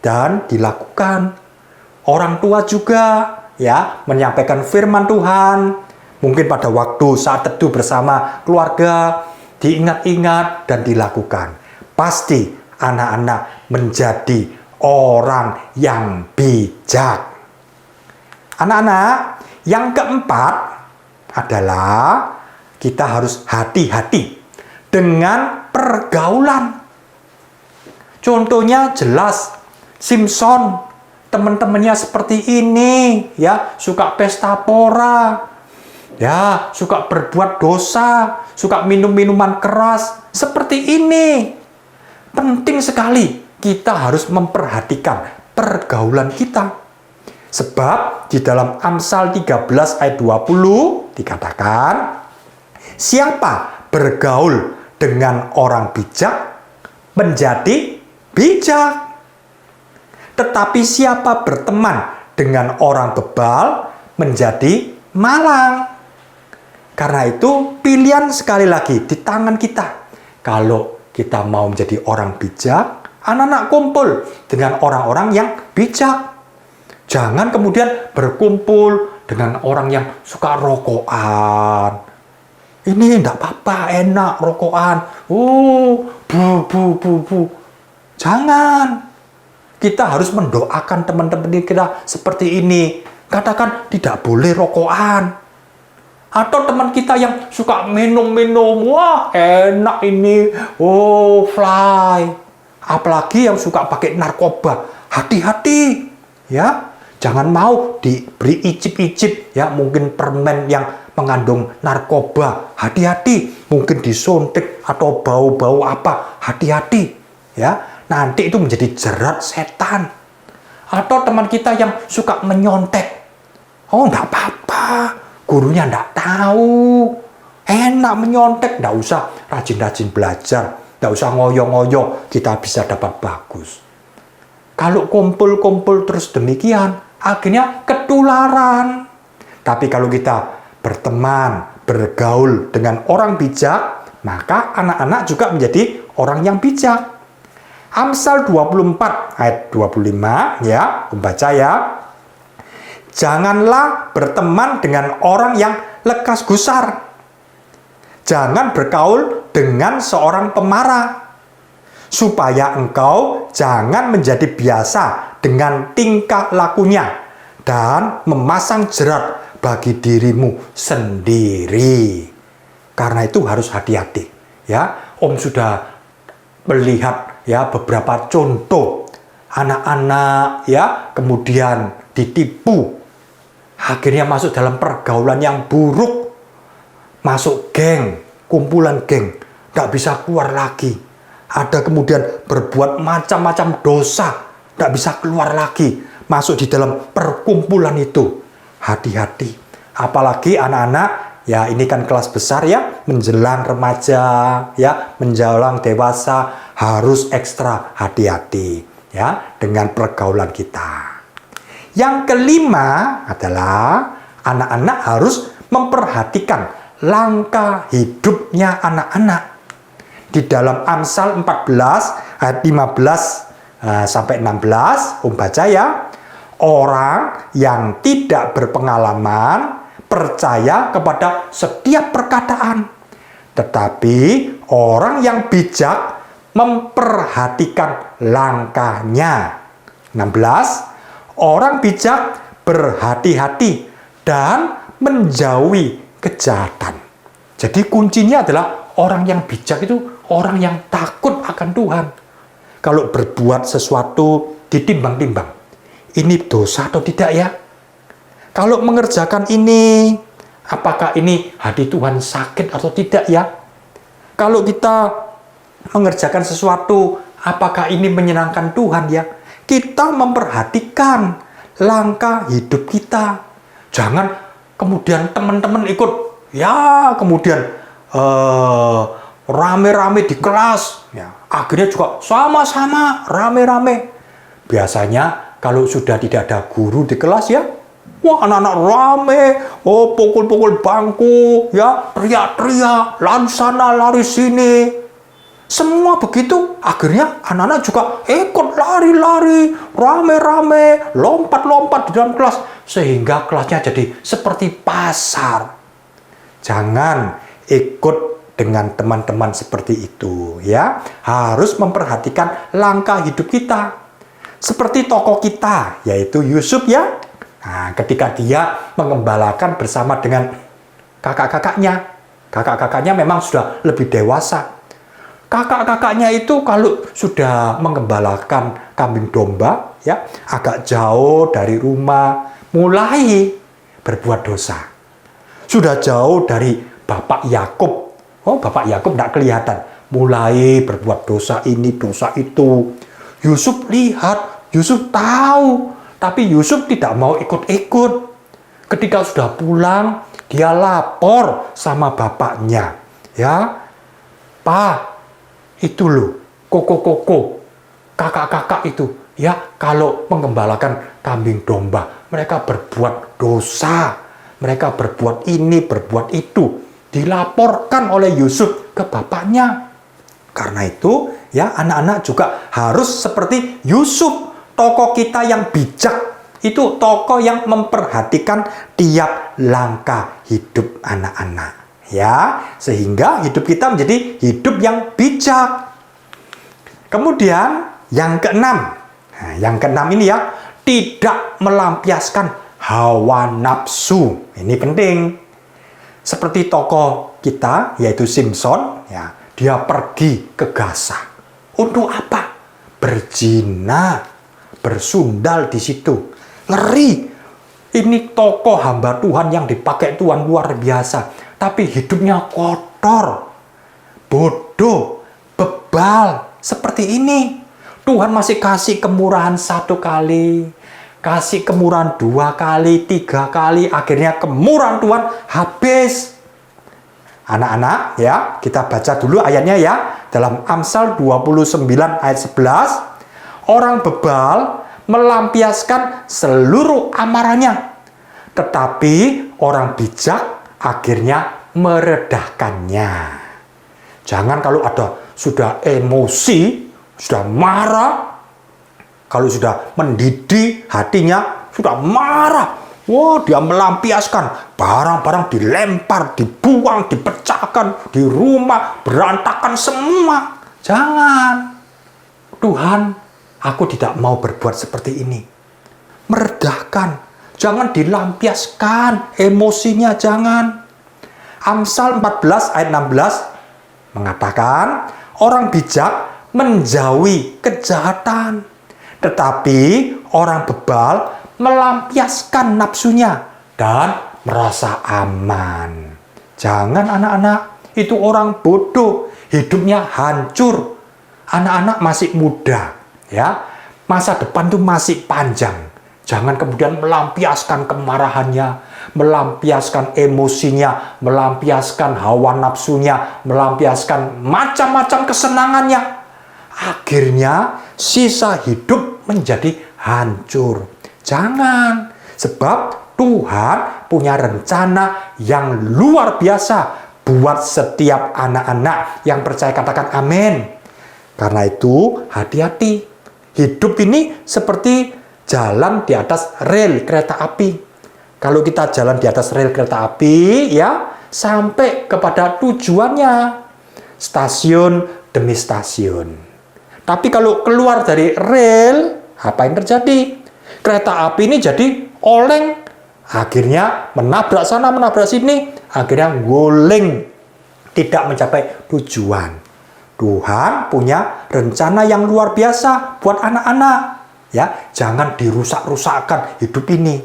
Speaker 3: dan dilakukan. Orang tua juga ya menyampaikan firman Tuhan. Mungkin pada waktu saat teduh bersama keluarga diingat-ingat dan dilakukan. Pasti anak-anak menjadi orang yang bijak. Anak-anak, yang keempat adalah kita harus hati-hati dengan pergaulan. Contohnya jelas, Simpson, teman-temannya seperti ini, ya, suka pesta pora. Ya, suka berbuat dosa, suka minum minuman keras, seperti ini. Penting sekali kita harus memperhatikan pergaulan kita. Sebab di dalam Amsal 13 ayat 20 dikatakan, siapa bergaul dengan orang bijak menjadi bijak. Tetapi siapa berteman dengan orang bebal menjadi malang. Karena itu pilihan sekali lagi di tangan kita. Kalau kita mau menjadi orang bijak, anak-anak kumpul dengan orang-orang yang bijak. Jangan kemudian berkumpul dengan orang yang suka rokokan. Ini enggak apa-apa, enak rokokan. Bu. Jangan. Kita harus mendoakan teman-teman kita seperti ini. Katakan tidak boleh rokokan. Atau teman kita yang suka minum-minum, wah enak ini, fly. Apalagi yang suka pakai narkoba, hati-hati, ya. Jangan mau diberi icip-icip, ya, mungkin permen yang mengandung narkoba, hati-hati. Mungkin disuntik atau bau-bau apa, hati-hati, ya. Nanti itu menjadi jerat setan. Atau teman kita yang suka menyontek, enggak apa-apa. Gurunya enggak tahu. Enak menyontek, enggak usah rajin-rajin belajar, enggak usah ngoyo-ngoyo, kita bisa dapat bagus. Kalau kumpul-kumpul terus demikian, akhirnya ketularan. Tapi kalau kita berteman, bergaul dengan orang bijak, maka anak-anak juga menjadi orang yang bijak. Amsal 24 ayat 25, ya, membaca ya. Janganlah berteman dengan orang yang lekas gusar. Jangan bergaul dengan seorang pemarah. Supaya engkau jangan menjadi biasa dengan tingkah lakunya dan memasang jerat bagi dirimu sendiri. Karena itu harus hati-hati, ya. Om sudah melihat, ya, beberapa contoh anak-anak, ya, kemudian ditipu. Akhirnya masuk dalam pergaulan yang buruk. Masuk geng, kumpulan geng. Tidak bisa keluar lagi. Ada kemudian berbuat macam-macam dosa. Tidak bisa keluar lagi. Masuk di dalam perkumpulan itu. Hati-hati. Apalagi anak-anak, ya ini kan kelas besar, ya. Menjelang remaja, ya. Menjelang dewasa. Harus ekstra hati-hati, ya. Dengan pergaulan kita. Yang kelima adalah anak-anak harus memperhatikan langkah hidupnya anak-anak. Di dalam Amsal 14 ayat 15 sampai 16, baca ya. Orang yang tidak berpengalaman percaya kepada setiap perkataan. Tetapi orang yang bijak memperhatikan langkahnya. 16. Orang bijak berhati-hati dan menjauhi kejahatan. Jadi kuncinya adalah orang yang bijak itu orang yang takut akan Tuhan. Kalau berbuat sesuatu ditimbang-timbang. Ini dosa atau tidak ya? Kalau mengerjakan ini, apakah ini hati Tuhan sakit atau tidak ya? Kalau kita mengerjakan sesuatu, apakah ini menyenangkan Tuhan ya? Kita memperhatikan langkah hidup kita. Jangan kemudian teman-teman ikut, ya kemudian rame-rame di kelas. Ya, akhirnya juga sama-sama rame-rame. Biasanya kalau sudah tidak ada guru di kelas ya, wah anak-anak rame, pukul-pukul bangku, ya teriak-teriak, lari sana, lari sini. Semua begitu, akhirnya anak-anak juga ikut lari-lari, rame-rame, lompat-lompat di dalam kelas. Sehingga kelasnya jadi seperti pasar. Jangan ikut dengan teman-teman seperti itu, ya. Harus memperhatikan langkah hidup kita. Seperti tokoh kita, yaitu Yusuf ya. Nah, ketika dia mengembalakan bersama dengan kakak-kakaknya. Kakak-kakaknya memang sudah lebih dewasa. Kakak-kakaknya itu kalau sudah mengembalakan kambing domba, ya, agak jauh dari rumah, mulai berbuat dosa. Sudah jauh dari Bapak Yakub. Oh, Bapak Yakub tidak kelihatan. Mulai berbuat dosa ini, dosa itu. Yusuf lihat, Yusuf tahu. Tapi Yusuf tidak mau ikut-ikut. Ketika sudah pulang, dia lapor sama bapaknya. Ya, Pak, itu loh, koko-koko, kakak-kakak itu. Ya, kalau menggembalakan kambing domba, mereka berbuat dosa. Mereka berbuat ini, berbuat itu. Dilaporkan oleh Yusuf ke bapaknya. Karena itu, ya anak-anak juga harus seperti Yusuf. Tokoh kita yang bijak. Itu tokoh yang memperhatikan tiap langkah hidup anak-anak. Ya, sehingga hidup kita menjadi hidup yang bijak. Kemudian, yang keenam. Nah, yang keenam ini ya, tidak melampiaskan hawa nafsu. Ini penting. Seperti tokoh kita, yaitu Simpson, ya, dia pergi ke Gaza. Untuk apa? Berzina, bersundal di situ. Ngeri. Ini tokoh hamba Tuhan yang dipakai Tuhan luar biasa. Tapi hidupnya kotor, bodoh, bebal. Seperti ini. Tuhan masih kasih kemurahan 1 kali. Kasih kemurahan 2 kali, 3 kali. Akhirnya kemurahan Tuhan habis. Anak-anak, ya, kita baca dulu ayatnya ya. Dalam Amsal 29 ayat 11. Orang bebal melampiaskan seluruh amarahnya. Tetapi orang bijak akhirnya meredahkannya. Jangan kalau ada sudah emosi, sudah marah, kalau sudah mendidih hatinya, sudah marah. Wah, dia melampiaskan. Barang-barang dilempar, dibuang, dipecahkan, di rumah, berantakan semua. Jangan. Tuhan, aku tidak mau berbuat seperti ini. Meredahkan. Jangan dilampiaskan emosinya, jangan. Amsal 14 ayat 16 mengatakan, orang bijak menjauhi kejahatan, tetapi orang bebal melampiaskan nafsunya dan merasa aman. Jangan anak-anak, itu orang bodoh, hidupnya hancur. Anak-anak masih muda, ya, masa depan tuh masih panjang. Jangan kemudian melampiaskan kemarahannya, melampiaskan emosinya, melampiaskan hawa nafsunya, melampiaskan macam-macam kesenangannya. Akhirnya sisa hidup menjadi hancur. Jangan, sebab Tuhan punya rencana yang luar biasa buat setiap anak-anak yang percaya, katakan amin. Karena itu hati-hati. Hidup ini seperti jalan di atas rel kereta api. Kalau kita jalan di atas rel kereta api, ya, sampai kepada tujuannya. Stasiun demi stasiun. Tapi kalau keluar dari rel, apa yang terjadi? Kereta api ini jadi oleng. Akhirnya menabrak sana, menabrak sini. Akhirnya guling. Tidak mencapai tujuan. Tuhan punya rencana yang luar biasa buat anak-anak. Ya, jangan dirusak-rusakkan hidup ini.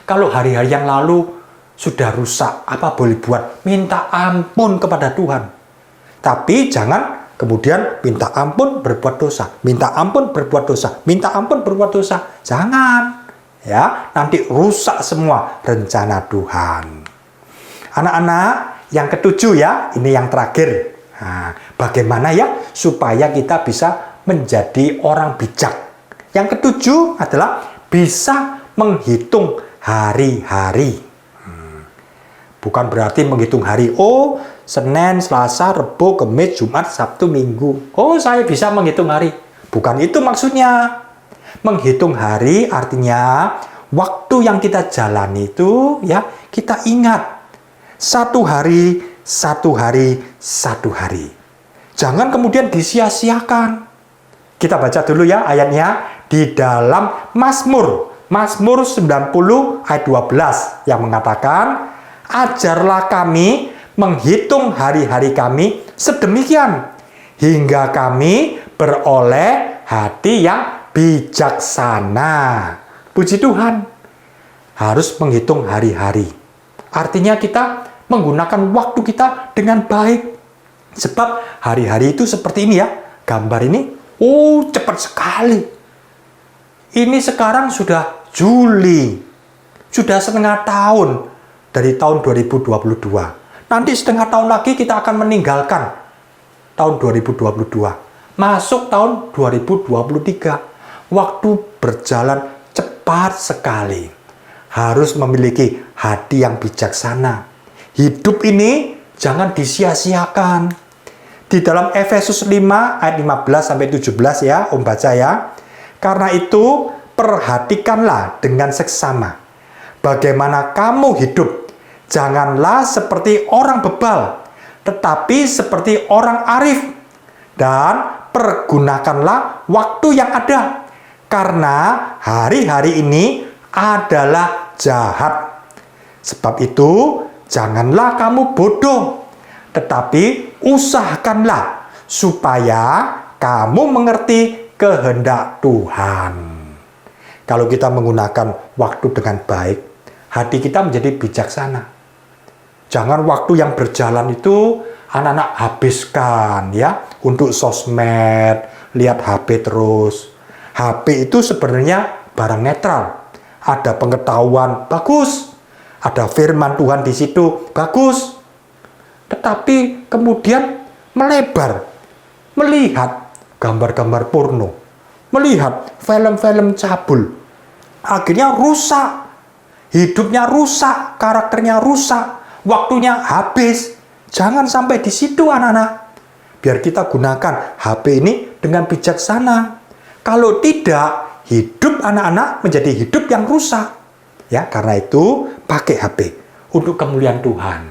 Speaker 3: Kalau hari-hari yang lalu sudah rusak, apa boleh buat? Minta ampun kepada Tuhan. Tapi jangan kemudian minta ampun berbuat dosa, minta ampun berbuat dosa, minta ampun berbuat dosa. Jangan. Ya, nanti rusak semua rencana Tuhan. Anak-anak, yang ketujuh ya, ini yang terakhir. Nah, bagaimana ya supaya kita bisa menjadi orang bijak? Yang ketujuh adalah bisa menghitung hari-hari. Bukan berarti menghitung hari. Oh, Senin, Selasa, Rebo, Kamis, Jumat, Sabtu, Minggu. Oh, saya bisa menghitung hari. Bukan itu maksudnya. Menghitung hari artinya waktu yang kita jalani itu ya kita ingat. 1 hari, 1 hari, 1 hari. Jangan kemudian disia-siakan. Kita baca dulu ya ayatnya di dalam Mazmur 90 ayat 12 yang mengatakan, ajarlah kami menghitung hari-hari kami sedemikian hingga kami beroleh hati yang bijaksana. Puji Tuhan, harus menghitung hari-hari. Artinya kita menggunakan waktu kita dengan baik. Sebab hari-hari itu seperti ini ya. Gambar ini, cepat sekali. Ini sekarang sudah Juli. Sudah setengah tahun dari tahun 2022. Nanti setengah tahun lagi kita akan meninggalkan tahun 2022. Masuk tahun 2023. Waktu berjalan cepat sekali. Harus memiliki hati yang bijaksana. Hidup ini jangan disia-siakan. Di dalam Efesus 5 ayat 15 sampai 17 ya, Om baca ya. Karena itu perhatikanlah dengan seksama bagaimana kamu hidup. Janganlah seperti orang bebal, tetapi seperti orang arif. Dan pergunakanlah waktu yang ada. Karena hari-hari ini adalah jahat. Sebab itu janganlah kamu bodoh, tetapi usahakanlah supaya kamu mengerti kehendak Tuhan. Kalau kita menggunakan waktu dengan baik, hati kita menjadi bijaksana. Jangan waktu yang berjalan itu anak-anak habiskan ya untuk sosmed, lihat HP terus. HP itu sebenarnya barang netral. Ada pengetahuan bagus, ada firman Tuhan di situ bagus. Tetapi kemudian melebar, melihat gambar-gambar porno, melihat film-film cabul. Akhirnya rusak, hidupnya rusak, karakternya rusak, waktunya habis. Jangan sampai di situ anak-anak. Biar kita gunakan HP ini dengan bijaksana. Kalau tidak, hidup anak-anak menjadi hidup yang rusak. Ya, karena itu pakai HP untuk kemuliaan Tuhan.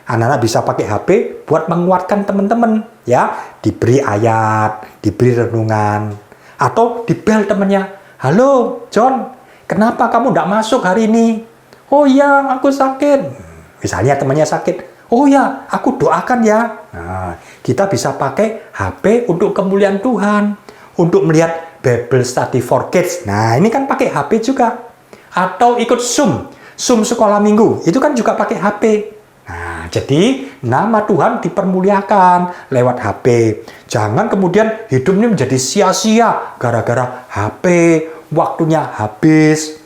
Speaker 3: Anak-anak bisa pakai HP buat menguatkan teman-teman, ya, diberi ayat, diberi renungan, atau dibel temannya. Halo, John, kenapa kamu tidak masuk hari ini? Oh ya, aku sakit. Misalnya temannya sakit. Oh ya, aku doakan ya. Nah, kita bisa pakai HP untuk kemuliaan Tuhan, untuk melihat Bible Study for Kids. Nah, ini kan pakai HP juga. Atau ikut Zoom sekolah minggu. Itu kan juga pakai HP. Nah, jadi nama Tuhan dipermuliakan lewat HP. Jangan kemudian hidup ini menjadi sia-sia gara-gara HP, waktunya habis.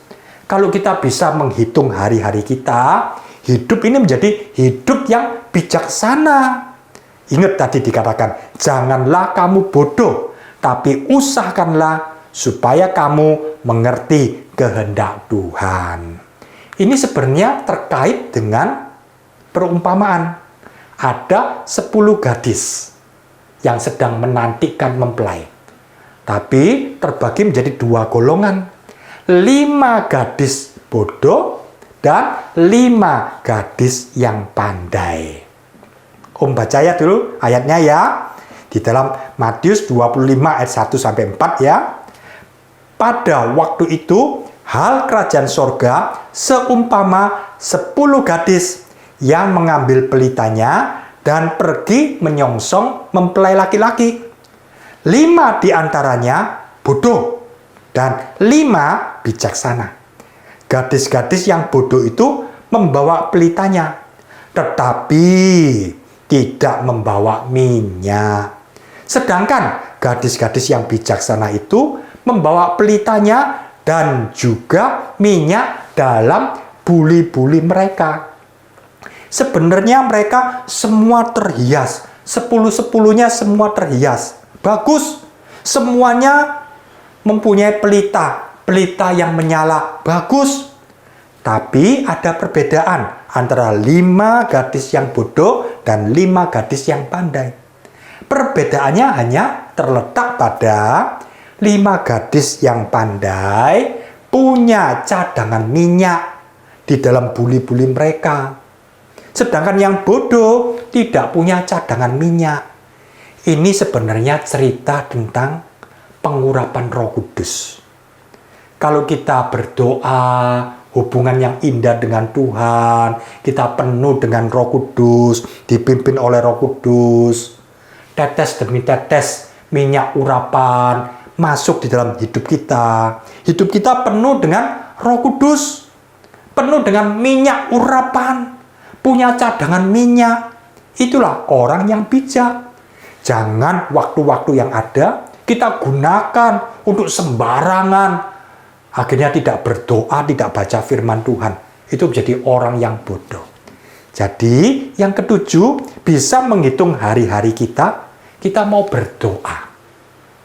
Speaker 3: Kalau kita bisa menghitung hari-hari kita, hidup ini menjadi hidup yang bijaksana. Ingat tadi dikatakan, janganlah kamu bodoh, tapi usahakanlah supaya kamu mengerti kehendak Tuhan. Ini sebenarnya terkait dengan perumpamaan. Ada 10 gadis yang sedang menantikan mempelai. Tapi terbagi menjadi 2 golongan. 5 gadis bodoh dan 5 gadis yang pandai. Om baca ya dulu ayatnya ya. Di dalam Matius 25 ayat 1 sampai 4 ya. Pada waktu itu hal kerajaan sorga seumpama 10 gadis yang mengambil pelitanya dan pergi menyongsong mempelai laki-laki. 5 diantaranya bodoh dan 5 bijaksana. Gadis-gadis yang bodoh itu membawa pelitanya, tetapi tidak membawa minyak. Sedangkan gadis-gadis yang bijaksana itu membawa pelitanya dan juga minyak dalam buli-buli mereka. Sebenarnya mereka semua terhias. 10-10-nya semua terhias. Bagus. Semuanya mempunyai pelita yang menyala. Bagus. Tapi ada perbedaan antara 5 gadis yang bodoh dan 5 gadis yang pandai. Perbedaannya hanya terletak pada 5 gadis yang pandai punya cadangan minyak di dalam buli-buli mereka. Sedangkan yang bodoh tidak punya cadangan minyak. Ini sebenarnya cerita tentang pengurapan Roh Kudus. Kalau kita berdoa, hubungan yang indah dengan Tuhan, kita penuh dengan Roh Kudus, dipimpin oleh Roh Kudus, tetes demi tetes minyak urapan masuk di dalam hidup kita. Hidup kita penuh dengan Roh Kudus. penuh dengan minyak urapan, punya cadangan minyak. Itulah orang yang bijak. Jangan waktu-waktu yang ada kita gunakan untuk sembarangan. Akhirnya tidak berdoa, tidak baca firman Tuhan. Itu menjadi orang yang bodoh. Jadi yang ketujuh, bisa menghitung hari-hari kita. Kita mau berdoa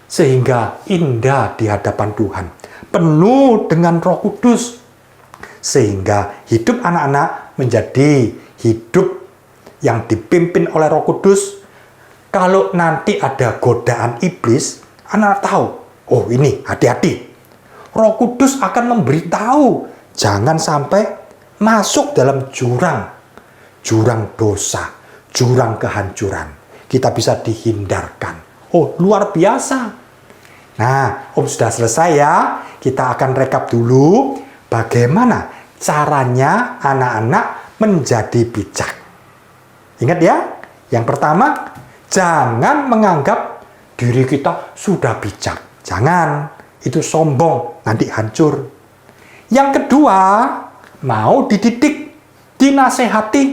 Speaker 3: sehingga indah di hadapan Tuhan, penuh dengan Roh Kudus, sehingga hidup anak-anak menjadi hidup yang dipimpin oleh Roh Kudus. Kalau nanti ada godaan iblis, anak tahu, oh ini hati-hati. Roh Kudus akan memberitahu, jangan sampai masuk dalam jurang dosa, jurang kehancuran. Kita bisa dihindarkan. Oh, luar biasa. Nah, Om sudah selesai ya. Kita akan rekap dulu bagaimana caranya anak-anak menjadi bijak. Ingat ya, yang pertama, jangan menganggap diri kita sudah bijak. Jangan, itu sombong, nanti hancur. Yang kedua, mau dididik, dinasehati,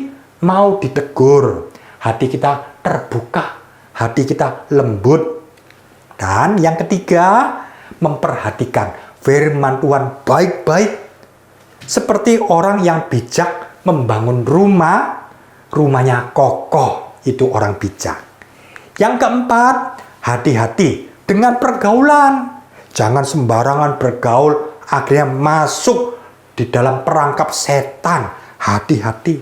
Speaker 3: mau ditegur. Hati kita terbuka, hati kita lembut. Dan yang ketiga, memperhatikan firman Tuhan baik-baik. Seperti orang yang bijak membangun rumah, rumahnya kokoh, itu orang bijak. Yang keempat, hati-hati dengan pergaulan. Jangan sembarangan bergaul, akhirnya masuk di dalam perangkap setan. Hati-hati.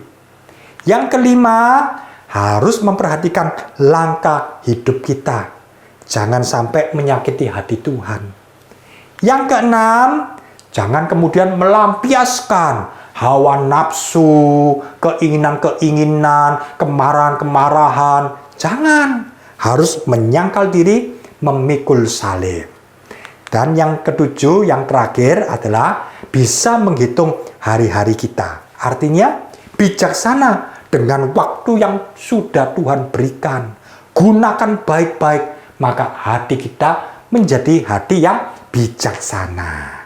Speaker 3: Yang kelima, harus memperhatikan langkah hidup kita. Jangan sampai menyakiti hati Tuhan. Yang keenam, jangan kemudian melampiaskan hawa nafsu, keinginan-keinginan, kemarahan-kemarahan. Jangan. Harus menyangkal diri, memikul salib. Dan yang ketujuh, yang terakhir adalah bisa menghitung hari-hari kita. Artinya, bijaksana dengan waktu yang sudah Tuhan berikan. Gunakan baik-baik, maka hati kita menjadi hati yang bijaksana.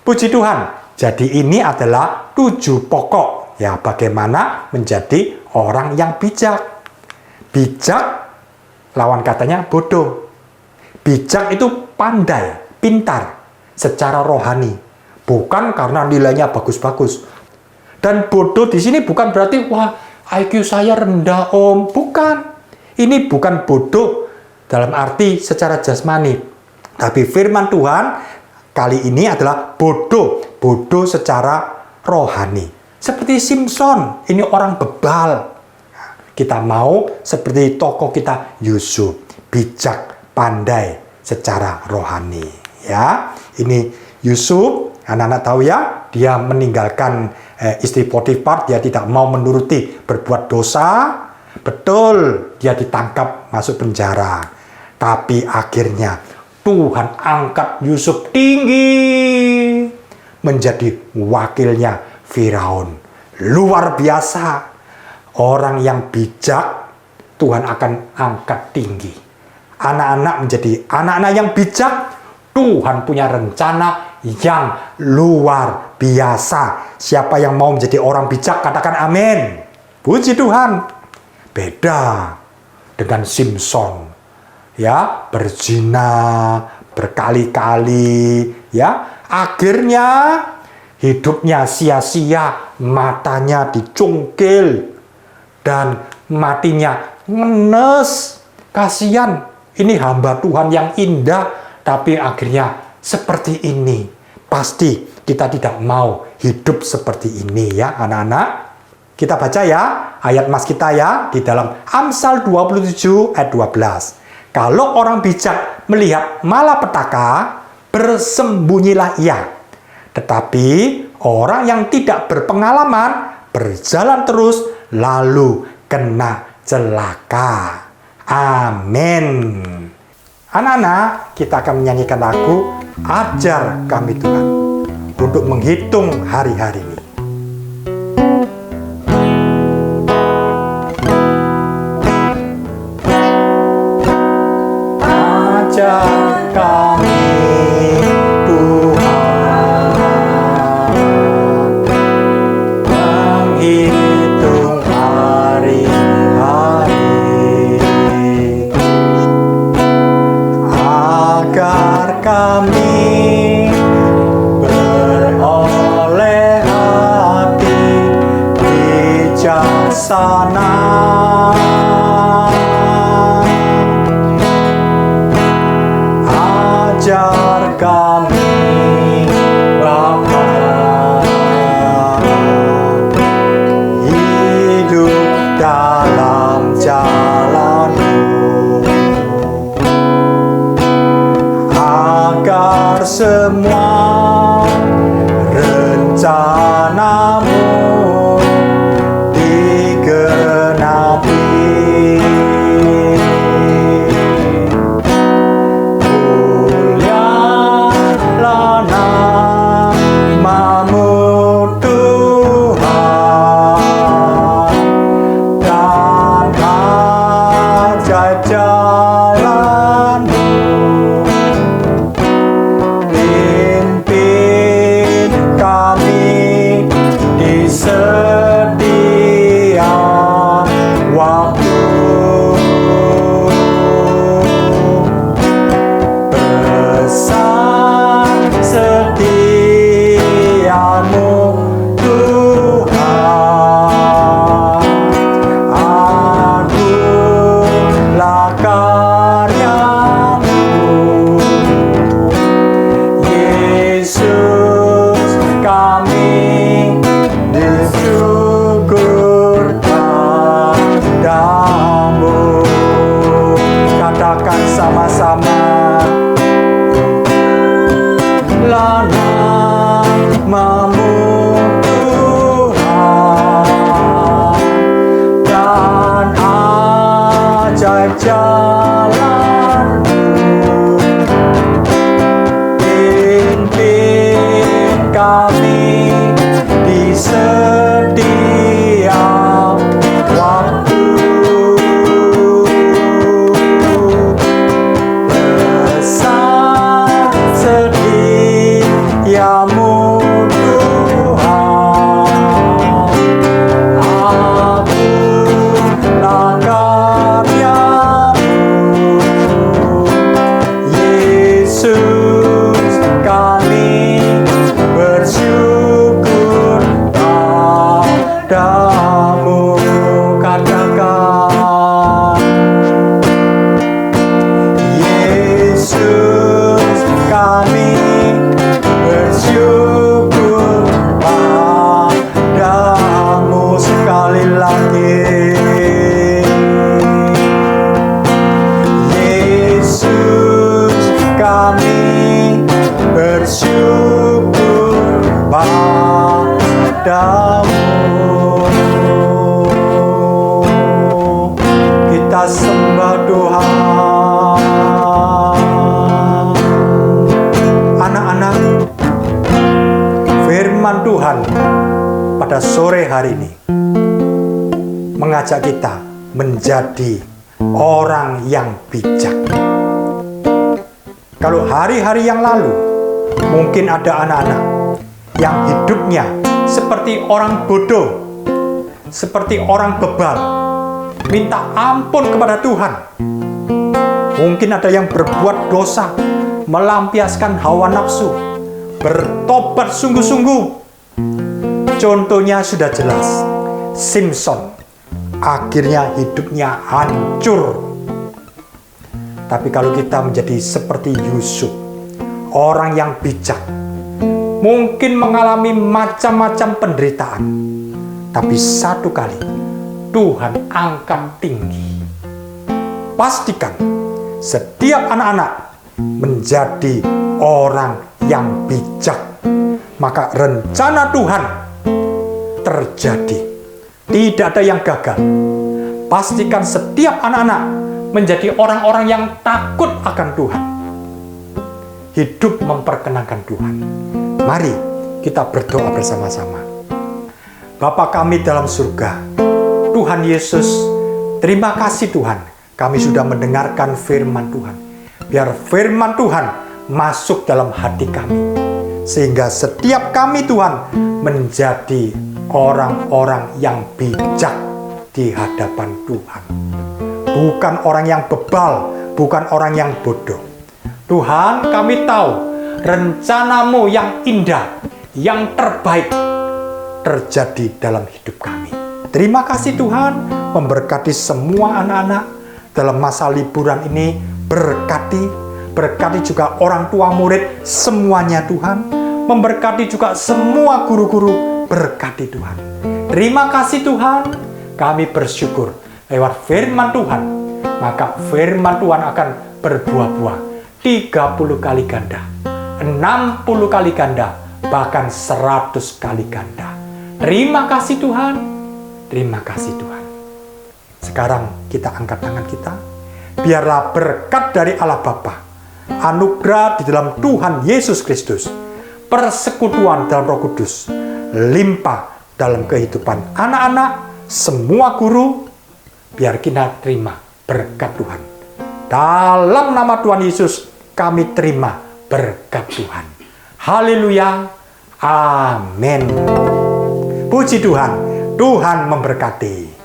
Speaker 3: Puji Tuhan. Jadi ini adalah 7 pokok ya bagaimana menjadi orang yang bijak. Bijak lawan katanya bodoh. Bijak itu pandai, pintar secara rohani, bukan karena nilainya bagus-bagus. Dan bodoh di sini bukan berarti wah IQ saya rendah Om, bukan. Ini bukan bodoh dalam arti secara jasmani. Tapi firman Tuhan kali ini adalah bodoh secara rohani. Seperti Simpson, ini orang bebal. Kita mau seperti tokoh kita Yusuf, bijak, pandai secara rohani. Ya, ini Yusuf, anak-anak tahu ya, dia meninggalkan istri Potifar, dia tidak mau menuruti berbuat dosa. Betul, dia ditangkap masuk penjara. Tapi akhirnya Tuhan angkat Yusuf tinggi menjadi wakilnya Firaun. Luar biasa. Orang yang bijak Tuhan akan angkat tinggi. Anak-anak menjadi anak-anak yang bijak. Tuhan punya rencana yang luar biasa. Siapa yang mau menjadi orang bijak katakan amin. Puji Tuhan. Beda dengan Simpson. Ya, berzina berkali-kali, ya. Akhirnya hidupnya sia-sia, matanya dicungkil dan matinya ngenes. Kasihan, ini hamba Tuhan yang indah, tapi akhirnya seperti ini. Pasti kita tidak mau hidup seperti ini ya, anak-anak. Kita baca ya ayat mas kita ya di dalam Amsal 27 ayat 12. Kalau orang bijak melihat malapetaka, bersembunyilah ia. Tetapi orang yang tidak berpengalaman, berjalan terus, lalu kena celaka. Amin. Anak-anak, kita akan menyanyikan lagu Ajar Kami Tuhan untuk menghitung hari-hari ini. Ajar kami Tuhan Tuhan, dan ajaib jalan-Mu. Pimpin kami di setiap waktu. Besar setiamu Tuhan, akulah karya-Mu. Yesus, kami bersyukur padamu. Katakan, Yesus, kami bersyukur padamu. Sekali lagi, Yesus, kami bersyukur padamu. Kita sembah Tuhan. Anak-anak, firman Tuhan pada sore hari ini mengajak kita menjadi orang yang bijak. Kalau hari-hari yang lalu mungkin ada anak-anak yang hidupnya seperti orang bodoh, seperti orang bebal, minta ampun kepada Tuhan. Mungkin ada yang berbuat dosa, melampiaskan hawa nafsu, bertobat sungguh-sungguh. Contohnya sudah jelas, Simpson. Akhirnya hidupnya hancur. Tapi kalau kita menjadi seperti Yusuf, orang yang bijak, mungkin mengalami macam-macam penderitaan, tapi satu kali Tuhan angkat tinggi. Pastikan setiap anak-anak menjadi orang yang bijak, maka rencana Tuhan terjadi. Tidak ada yang gagal. Pastikan setiap anak-anak menjadi orang-orang yang takut akan Tuhan. Hidup memperkenankan Tuhan. Mari kita berdoa bersama-sama. Bapa kami dalam surga, Tuhan Yesus, terima kasih Tuhan, kami sudah mendengarkan firman Tuhan. Biar firman Tuhan masuk dalam hati kami, sehingga setiap kami Tuhan menjadi orang-orang yang bijak di hadapan Tuhan. Bukan orang yang bebal, bukan orang yang bodoh. Tuhan, kami tahu rencana-Mu yang indah, yang terbaik terjadi dalam hidup kami. Terima kasih Tuhan, memberkati semua anak-anak dalam masa liburan ini. Berkati juga orang tua murid semuanya Tuhan. Memberkati juga semua guru-guru, berkati Tuhan. Terima kasih Tuhan, kami bersyukur lewat firman Tuhan, maka firman Tuhan akan berbuah-buah 30 kali ganda, 60 kali ganda, bahkan 100 kali ganda. Terima kasih Tuhan, terima kasih Tuhan. Sekarang kita angkat tangan kita. Biarlah berkat dari Allah Bapa, anugerah di dalam Tuhan Yesus Kristus, persekutuan dalam Roh Kudus, limpah dalam kehidupan anak-anak, semua guru. Biar kita terima berkat Tuhan. Dalam nama Tuhan Yesus, kami terima berkat Tuhan. Haleluya. Amin. Puji Tuhan. Tuhan memberkati.